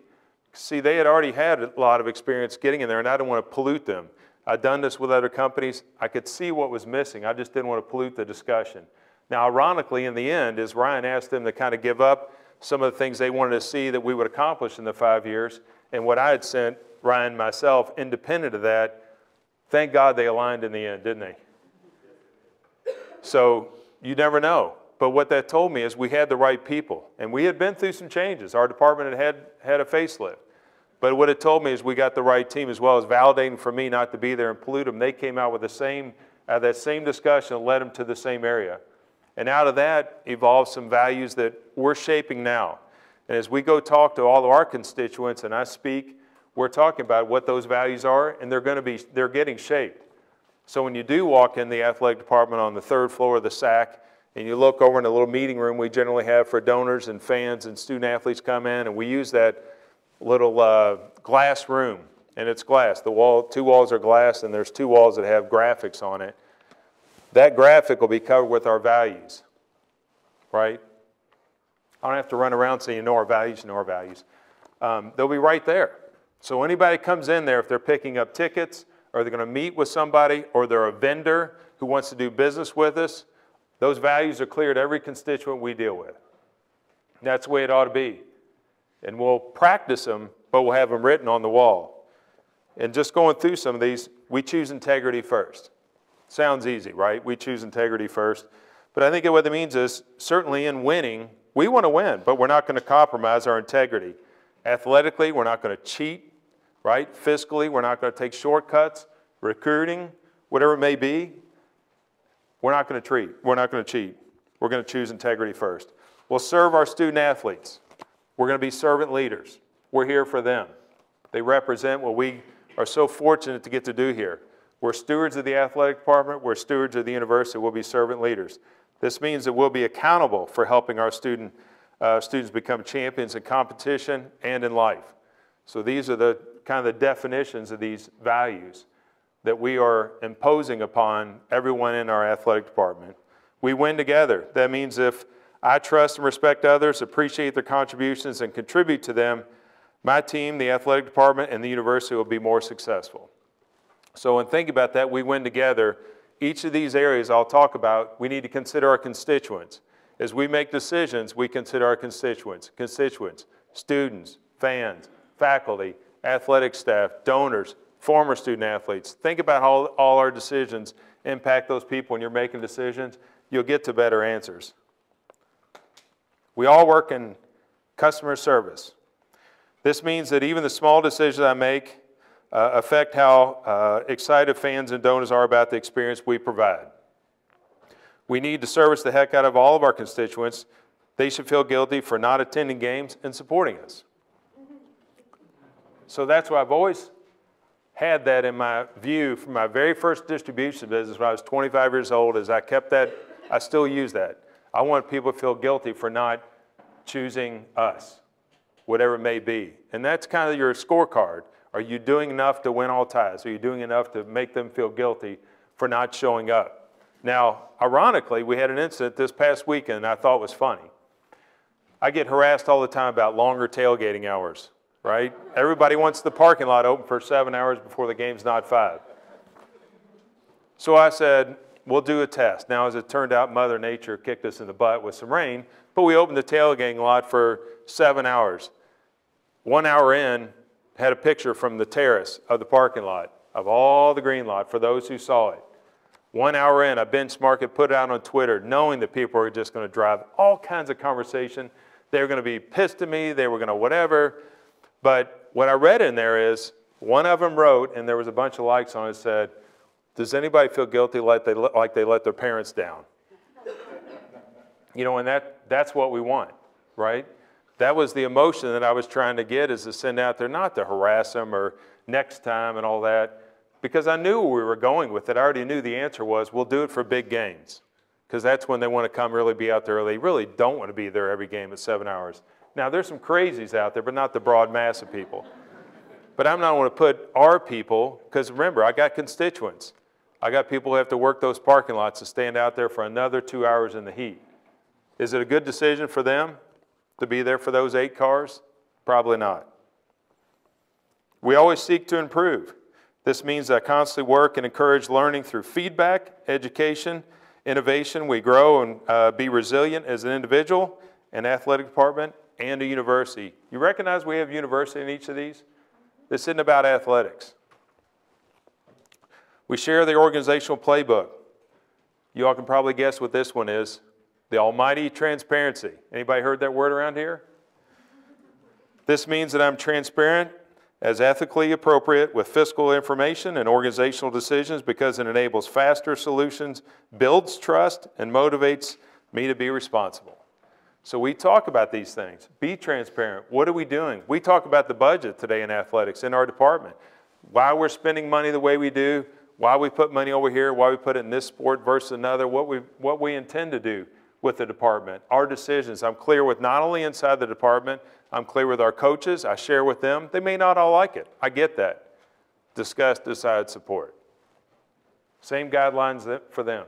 See, they had already had a lot of experience getting in there, and I didn't want to pollute them. I'd done this with other companies. I could see what was missing. I just didn't want to pollute the discussion. Now, ironically, in the end, is Ryan asked them to kind of give up some of the things they wanted to see that we would accomplish in the 5 years, and what I had sent Ryan myself, independent of that, thank God they aligned in the end, didn't they? So you never know. But what that told me is we had the right people. And we had been through some changes. Our department had a facelift. But what it told me is we got the right team, as well as validating for me not to be there and pollute them. They came out with that same discussion and led them to the same area. And out of that evolved some values that we're shaping now. And as we go talk to all of our constituents and I speak, we're talking about what those values are, and they're getting shaped. So when you do walk in the athletic department on the 3rd floor of the SAC, and you look over in the little meeting room we generally have for donors and fans and student athletes come in, and we use that little glass room, and it's glass. The 2 walls are glass, and there's 2 walls that have graphics on it. That graphic will be covered with our values, right? I don't have to run around saying, you know our values, you know our values. They'll be right there. So anybody comes in there, if they're picking up tickets, or they're going to meet with somebody, or they're a vendor who wants to do business with us, those values are clear to every constituent we deal with. That's the way it ought to be. And we'll practice them, but we'll have them written on the wall. And just going through some of these, we choose integrity first. Sounds easy, right? We choose integrity first. But I think what it means is, certainly in winning, we want to win, but we're not going to compromise our integrity. Athletically, we're not going to cheat, right? Fiscally, we're not going to take shortcuts. Recruiting, whatever it may be, we're not going to cheat. We're going to choose integrity first. We'll serve our student athletes. We're going to be servant leaders. We're here for them. They represent what we are so fortunate to get to do here. We're stewards of the athletic department. We're stewards of the university. We'll be servant leaders. This means that we'll be accountable for helping our students become champions in competition and in life. So these are the kind of the definitions of these values that we are imposing upon everyone in our athletic department. We win together. That means if I trust and respect others, appreciate their contributions, and contribute to them, my team, the athletic department, and the university will be more successful. So when thinking about that, we win together. Each of these areas I'll talk about, we need to consider our constituents. As we make decisions, we consider our constituents, students, fans, faculty, athletic staff, donors, former student athletes. Think about how all our decisions impact those people when you're making decisions. You'll get to better answers. We all work in customer service. This means that even the small decisions I make affect how excited fans and donors are about the experience we provide. We need to service the heck out of all of our constituents. They should feel guilty for not attending games and supporting us. So that's why I've always had that in my view from my very first distribution business when I was 25 years old. As I kept that, I still use that. I want people to feel guilty for not choosing us, whatever it may be. And that's kind of your scorecard. Are you doing enough to win all ties? Are you doing enough to make them feel guilty for not showing up? Now, ironically, we had an incident this past weekend I thought was funny. I get harassed all the time about longer tailgating hours, right? Everybody wants the parking lot open for 7 hours before the game's not 5. So I said, we'll do a test. Now, as it turned out, Mother Nature kicked us in the butt with some rain, but we opened the tailgating lot for 7 hours. 1 hour in, had a picture from the terrace of the parking lot, of all the green lot, for those who saw it. 1 hour in, I benchmarked it, put it out on Twitter, knowing that people were just going to drive all kinds of conversation. They were going to be pissed at me, they were going to whatever. But what I read in there is, one of them wrote, and there was a bunch of likes on it, said, does anybody feel guilty like they let their parents down? You know, and that's what we want, right? That was the emotion that I was trying to get, is to send out there, not to harass them or next time and all that, because I knew where we were going with it. I already knew the answer was, we'll do it for big games, because that's when they want to come really be out there. They really don't want to be there every game at 7 hours. Now, there's some crazies out there, but not the broad mass of people. But I'm not going to put our people, because remember, I got constituents. I got people who have to work those parking lots to stand out there for another 2 hours in the heat. Is it a good decision for them to be there for those 8 cars? Probably not. We always seek to improve. This means I constantly work and encourage learning through feedback, education, innovation. We grow and be resilient as an individual, an athletic department, and a university. You recognize we have university in each of these? This isn't about athletics. We share the organizational playbook. You all can probably guess what this one is. The almighty transparency. Anybody heard that word around here? This means that I'm transparent as ethically appropriate with fiscal information and organizational decisions, because it enables faster solutions, builds trust, and motivates me to be responsible. So we talk about these things. Be transparent. What are we doing? We talk about the budget today in athletics in our department. Why we're spending money the way we do, why we put money over here, why we put it in this sport versus another, what we intend to do with the department, our decisions. I'm clear with not only inside the department, I'm clear with our coaches. I share with them. They may not all like it. I get that. Discuss, decide, support. Same guidelines for them.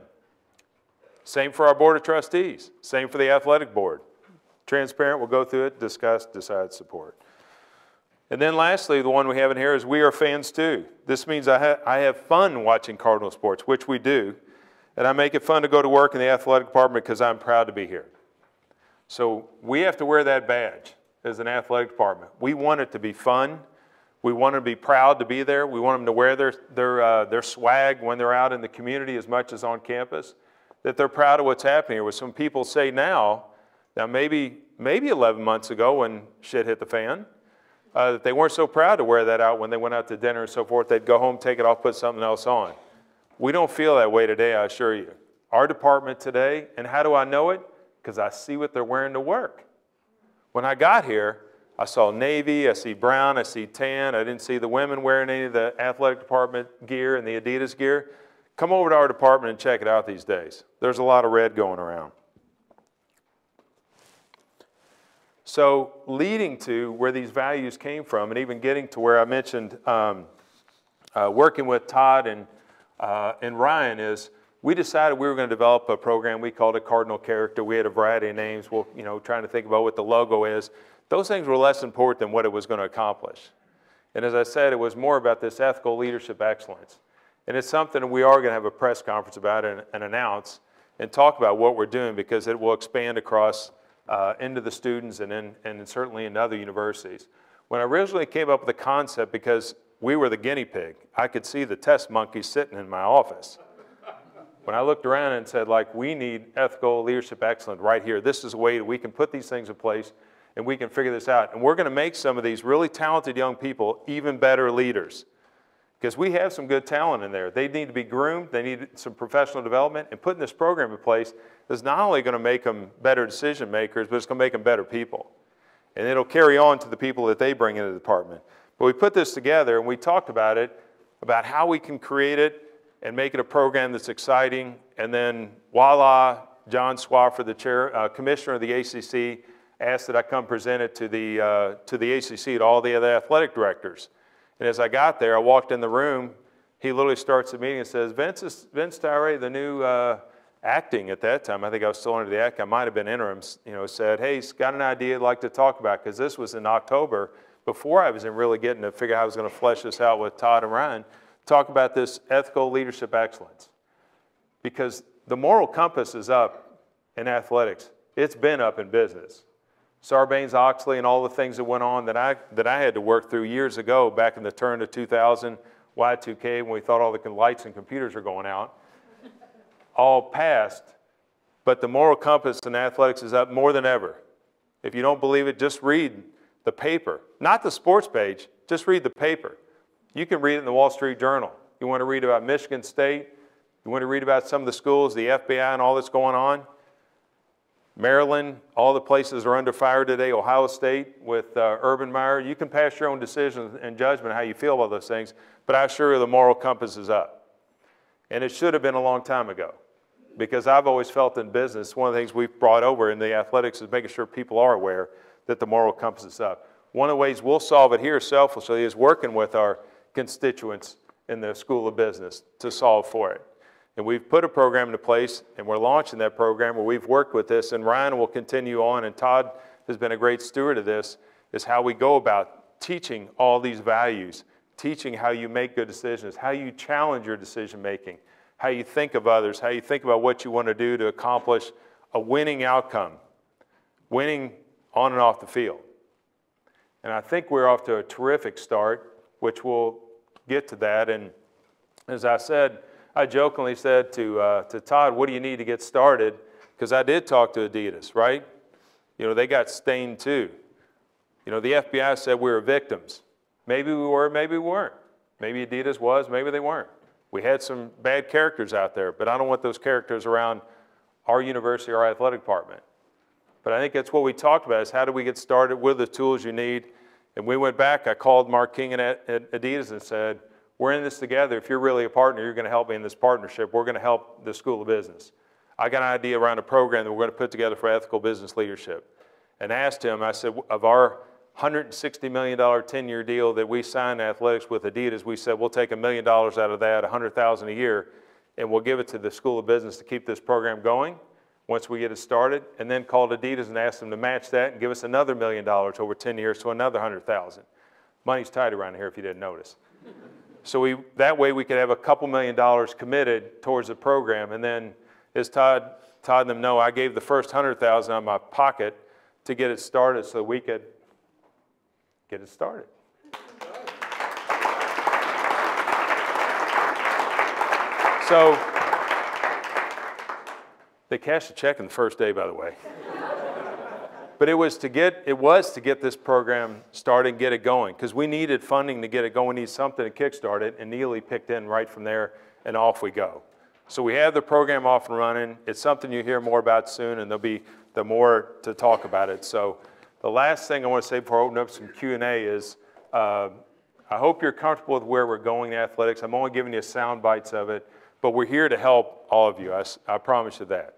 Same for our board of trustees. Same for the athletic board. Transparent, we'll go through it, discuss, decide, support. And then lastly, the one we have in here is we are fans too. This means I have fun watching Cardinal sports, which we do. And I make it fun to go to work in the athletic department because I'm proud to be here. So we have to wear that badge as an athletic department. We want it to be fun. We want them to be proud to be there. We want them to wear their swag when they're out in the community as much as on campus, that they're proud of what's happening here. What some people say now maybe 11 months ago when shit hit the fan, that they weren't so proud to wear that out when they went out to dinner and so forth. They'd go home, take it off, put something else on. We don't feel that way today, I assure you. Our department today, and how do I know it? Because I see what they're wearing to work. When I got here, I saw navy, I see brown, I see tan. I didn't see the women wearing any of the athletic department gear and the Adidas gear. Come over to our department and check it out these days. There's a lot of red going around. So leading to where these values came from, and even getting to where I mentioned working with Todd and Ryan, is we decided we were going to develop a program. We called it Cardinal Character. We had a variety of names. Well, trying to think about what the logo is. Those things were less important than what it was going to accomplish. And as I said, it was more about this ethical leadership excellence. And it's something we are going to have a press conference about and announce and talk about what we're doing, because it will expand across into the students and certainly in other universities. When I originally came up with the concept, because we were the guinea pig, I could see the test monkeys sitting in my office. When I looked around and said, we need ethical leadership excellence right here. This is a way that we can put these things in place and we can figure this out. And we're going to make some of these really talented young people even better leaders, because we have some good talent in there. They need to be groomed. They need some professional development. And putting this program in place is not only going to make them better decision makers, but it's going to make them better people. And it'll carry on to the people that they bring into the department. But we put this together and we talked about it, about how we can create it and make it a program that's exciting. And then voila, John Swaffer, the commissioner of the ACC, asked that I come present it to the ACC, to all the other athletic directors. And as I got there, I walked in the room. He literally starts the meeting and says, Vince Tyree, the new acting at that time, I think I was still under the act, I might have been interim, said, hey, he's got an idea I'd like to talk about, because this was in October, before I was really getting to figure out how I was going to flesh this out with Todd and Ryan, talk about this ethical leadership excellence. Because the moral compass is up in athletics. It's been up in business. Sarbanes-Oxley and all the things that went on that I had to work through years ago, back in the turn of 2000, Y2K, when we thought all the lights and computers were going out, all passed. But the moral compass in athletics is up more than ever. If you don't believe it, just read the paper. Not the sports page, just read the paper. You can read it in the Wall Street Journal. You want to read about Michigan State, you want to read about some of the schools, the FBI and all that's going on. Maryland, all the places are under fire today, Ohio State with Urban Meyer. You can pass your own decisions and judgment how you feel about those things, but I assure you the moral compass is up. And it should have been a long time ago, because I've always felt in business, one of the things we've brought over in the athletics is making sure people are aware that the moral compass is up. One of the ways we'll solve it here selfishly is working with our constituents in the School of Business to solve for it. And we've put a program into place, and we're launching that program where we've worked with this, and Ryan will continue on, and Todd has been a great steward of this, is how we go about teaching all these values, teaching how you make good decisions, how you challenge your decision making, how you think of others, how you think about what you want to do to accomplish a winning outcome, winning on and off the field. And I think we're off to a terrific start, which we'll get to that. And as I said, I jokingly said to Todd, what do you need to get started? Because I did talk to Adidas, right? You know, they got stained too. You know, the FBI said we were victims. Maybe we were, maybe we weren't. Maybe Adidas was, maybe they weren't. We had some bad characters out there, but I don't want those characters around our university, our athletic department. But I think that's what we talked about, is how do we get started, what are the tools you need? And we went back, I called Mark King at Adidas and said, we're in this together. If you're really a partner, you're going to help me in this partnership. We're going to help the School of Business. I got an idea around a program that we're going to put together for ethical business leadership. And asked him, I said, of our $160 million 10-year deal that we signed in athletics with Adidas, we said we'll take $1 million out of that, $100,000 a year, and we'll give it to the School of Business to keep this program going once we get it started, and then called Adidas and asked them to match that and give us another $1 million over 10 years, so another $100,000. Money's tight around here if you didn't notice. So that way we could have a couple $1 million committed towards the program. And then as Todd and them know, I gave the first $100,000 out of my pocket to get it started so we could get it started. So they cashed a check on the first day, by the way. But it was to get this program started and get it going, because we needed funding to get it going. We need something to kickstart it, and Neely picked in right from there, and off we go. So we have the program off and running. It's something you hear more about soon, and there'll be more to talk about it. So the last thing I want to say before I open up some Q&A is I hope you're comfortable with where we're going in athletics. I'm only giving you sound bites of it, but we're here to help all of you. I promise you that.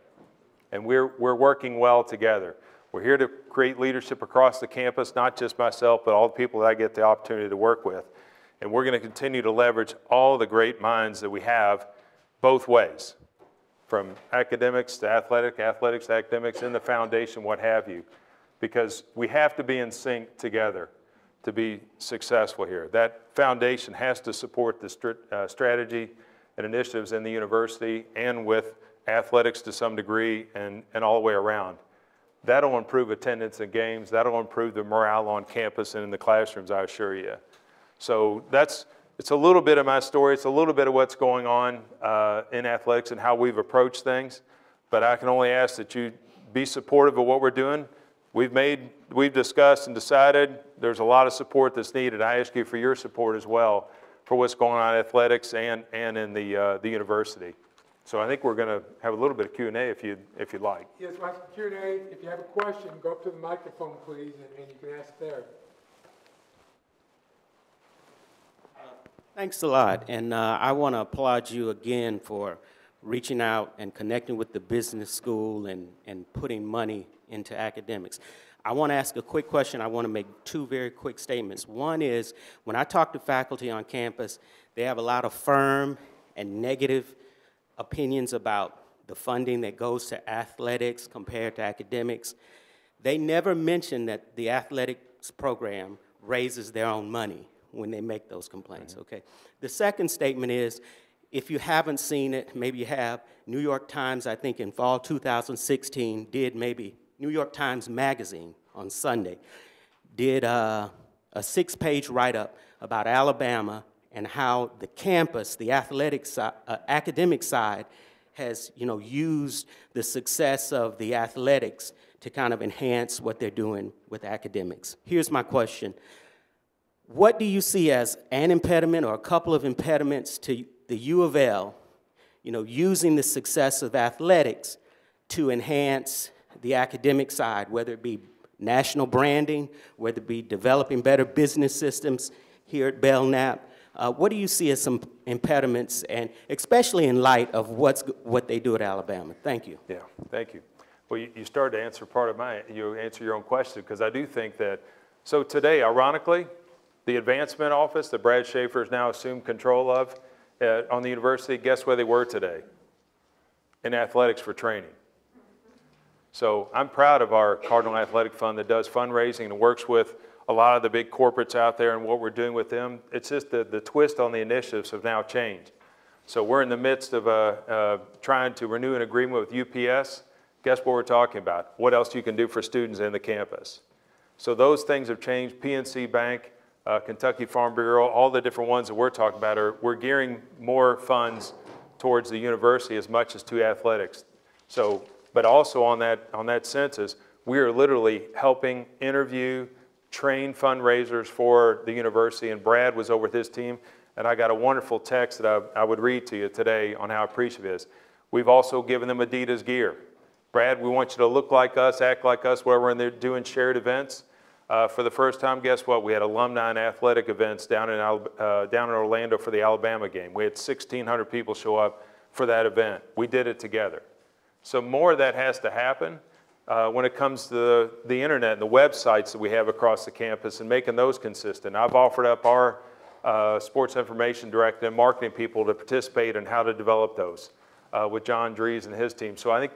And we're working well together. We're here to create leadership across the campus, not just myself, but all the people that I get the opportunity to work with. And we're going to continue to leverage all the great minds that we have both ways, from academics to athletics to academics, in the foundation, what have you, because we have to be in sync together to be successful here. That foundation has to support the strategy and initiatives in the university and with athletics to some degree and all the way around. That'll improve attendance in games. That'll improve the morale on campus and in the classrooms, I assure you. So it's a little bit of my story. It's a little bit of what's going on in athletics and how we've approached things. But I can only ask that you be supportive of what we're doing. We've discussed and decided there's a lot of support that's needed. I ask you for your support as well for what's going on in athletics and in the university. So I think we're going to have a little bit of Q&A if you'd like. Yes, Mike, Q&A. If you have a question, go up to the microphone, please, and you can ask there. Thanks a lot, and I want to applaud you again for reaching out and connecting with the business school and putting money into academics. I want to ask a quick question. I want to make two very quick statements. One is, when I talk to faculty on campus, they have a lot of firm and negative opinions about the funding that goes to athletics compared to academics. They never mention that the athletics program raises their own money when they make those complaints, okay? The second statement is, if you haven't seen it, maybe you have, New York Times, I think in fall 2016, did maybe New York Times Magazine on Sunday, did a 6-page write-up about Alabama and how the campus, the athletic side, academic side, has used the success of the athletics to kind of enhance what they're doing with academics. Here's my question. What do you see as an impediment or a couple of impediments to the U of L, using the success of athletics to enhance the academic side, whether it be national branding, whether it be developing better business systems here at Belknap? What do you see as some impediments, and especially in light of what they do at Alabama? Thank you. Yeah, thank you. Well, you started to answer part of you answer your own question, because I do think that, so today, ironically, the advancement office that Brad Schaefer has now assumed control of on the university, guess where they were today? In athletics for training. So I'm proud of our Cardinal Athletic Fund that does fundraising and works with a lot of the big corporates out there and what we're doing with them. It's just the twist on the initiatives have now changed. So we're in the midst of trying to renew an agreement with UPS. Guess what we're talking about? What else you can do for students in the campus. So those things have changed. PNC Bank, Kentucky Farm Bureau, all the different ones that we're talking about we're gearing more funds towards the university as much as to athletics. So, but also on that census, we are literally helping interview, train fundraisers for the university, and Brad was over with his team, and I got a wonderful text that I would read to you today on how appreciative it is. We've also given them Adidas gear. Brad, we want you to look like us, act like us, where we're in there doing shared events. For the first time, guess what? We had alumni and athletic events down in Orlando for the Alabama game. We had 1,600 people show up for that event. We did it together. So more of that has to happen when it comes to the internet and the websites that we have across the campus and making those consistent. I've offered up our sports information director and marketing people to participate in how to develop those with John Dries and his team. So I think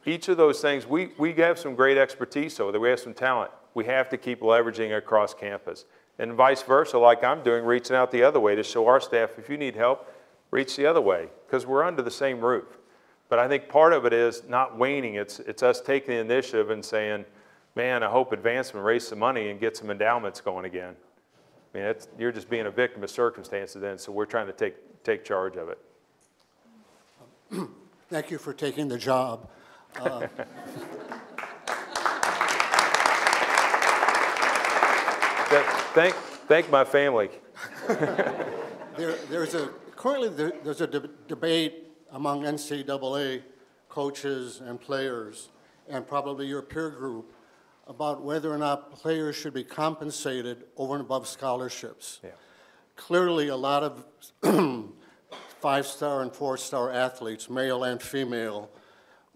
each of those things, we have some great expertise, so that we have some talent. We have to keep leveraging across campus. And vice versa, like I'm doing, reaching out the other way to show our staff, if you need help, reach the other way, because we're under the same roof. But I think part of it is not waning. It's us taking the initiative and saying, man, I hope advancement raises some money and get some endowments going again. I mean, you're just being a victim of circumstances then, so we're trying to take charge of it. Thank you for taking the job. Thank my family. Currently there's a debate among NCAA coaches and players, and probably your peer group, about whether or not players should be compensated over and above scholarships. Yeah. Clearly, a lot of 5-star and 4-star athletes, male and female,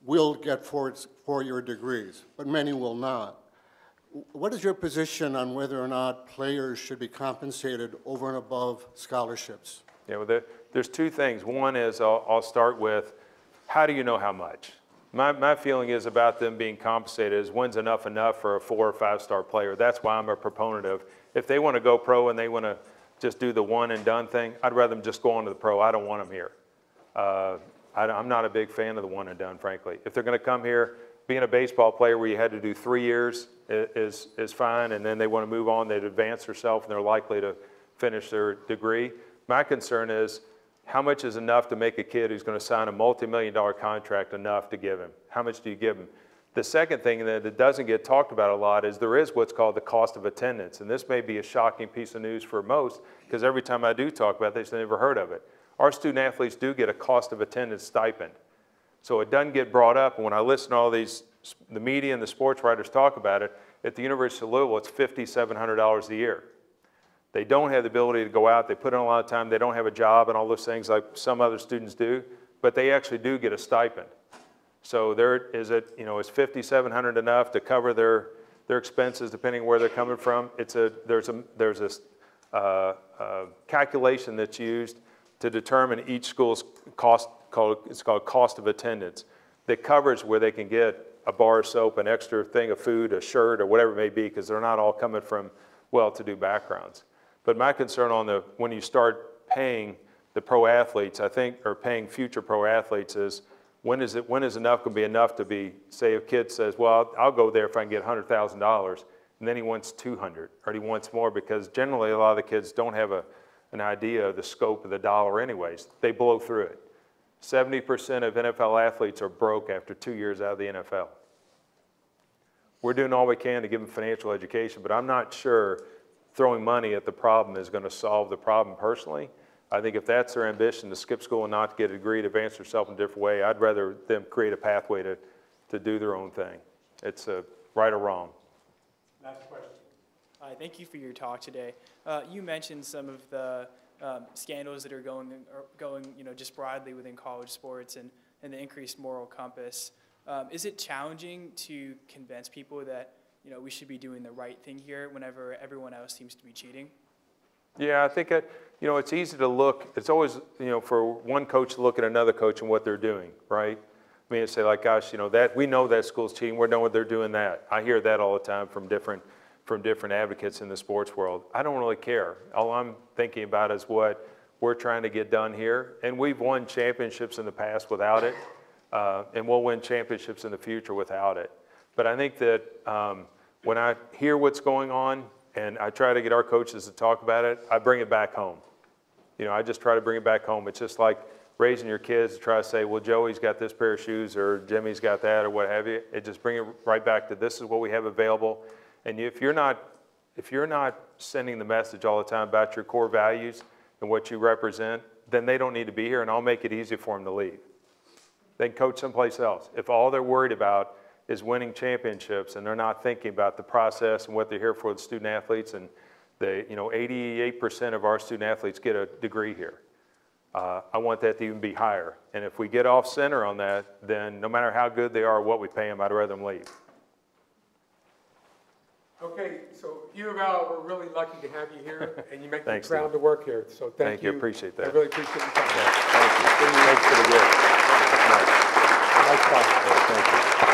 will get four-year degrees, but many will not. What is your position on whether or not players should be compensated over and above scholarships? Yeah, well, there's two things. One is I'll start with, how do you know how much? My feeling is about them being compensated is when's enough for a 4 or 5-star player. That's why I'm a proponent of, if they want to go pro and they want to just do the one and done thing, I'd rather them just go on to the pro. I don't want them here. I'm not a big fan of the one and done, frankly. If they're going to come here, being a baseball player where you had to do 3 years is fine, and then they want to move on, they'd advance themselves, and they're likely to finish their degree. My concern is, how much is enough to make a kid who's going to sign a multi-million-dollar contract enough to give him? How much do you give him? The second thing that doesn't get talked about a lot is there is what's called the cost of attendance, and this may be a shocking piece of news for most, because every time I do talk about this, they've never heard of it. Our student athletes do get a cost of attendance stipend. So it doesn't get brought up, and when I listen to all the media and the sports writers talk about it, at the University of Louisville, it's $5,700 a year. They don't have the ability to go out, they put in a lot of time, they don't have a job and all those things like some other students do, but they actually do get a stipend. So is $5,700 enough to cover their expenses depending where they're coming from? There's a calculation that's used to determine each school's cost, it's called cost of attendance, that covers where they can get a bar of soap, an extra thing of food, a shirt, or whatever it may be, because they're not all coming from well-to-do backgrounds. But my concern when you start paying the pro athletes, I think, or paying future pro athletes, is when is enough going to be enough to be, say a kid says, well, I'll go there if I can get $100,000, and then he wants 200, or he wants more, because generally a lot of the kids don't have an idea of the scope of the dollar anyways. They blow through it. 70% of NFL athletes are broke after 2 years out of the NFL. We're doing all we can to give them financial education, but I'm not sure throwing money at the problem is going to solve the problem personally. I think if that's their ambition, to skip school and not to get a degree, to advance themselves in a different way, I'd rather them create a pathway to do their own thing. It's right or wrong. Last question. Hi, thank you for your talk today. You mentioned some of the scandals that are going, just broadly within college sports and the increased moral compass. Is it challenging to convince people that, we should be doing the right thing here whenever everyone else seems to be cheating? Yeah, I think, it's easy to look. It's always, for one coach to look at another coach and what they're doing, right? I mean, say like, gosh, that we know that school's cheating. We're knowing they're doing that. I hear that all the time from different advocates in the sports world. I don't really care. All I'm thinking about is what we're trying to get done here. And we've won championships in the past without it, and we'll win championships in the future without it. But I think that when I hear what's going on and I try to get our coaches to talk about it, I bring it back home. I just try to bring it back home. It's just like raising your kids to try to say, well, Joey's got this pair of shoes or Jimmy's got that or what have you. It just bring it right back to this is what we have available. And if you're not sending the message all the time about your core values and what you represent, then they don't need to be here, and I'll make it easy for them to leave. They can coach someplace else. If all they're worried about is winning championships and they're not thinking about the process and what they're here for, the student athletes, and 88% of our student athletes get a degree here. I want that to even be higher. And if we get off center on that, then no matter how good they are or what we pay them, I'd rather them leave. Okay, so U of L, we're really lucky to have you here, and you make Thanks, the ground Steve. to work here. So thank you. I appreciate that. I really appreciate your time. Yeah, thank you. Thanks for the gift. Nice talk. Yeah, thank you.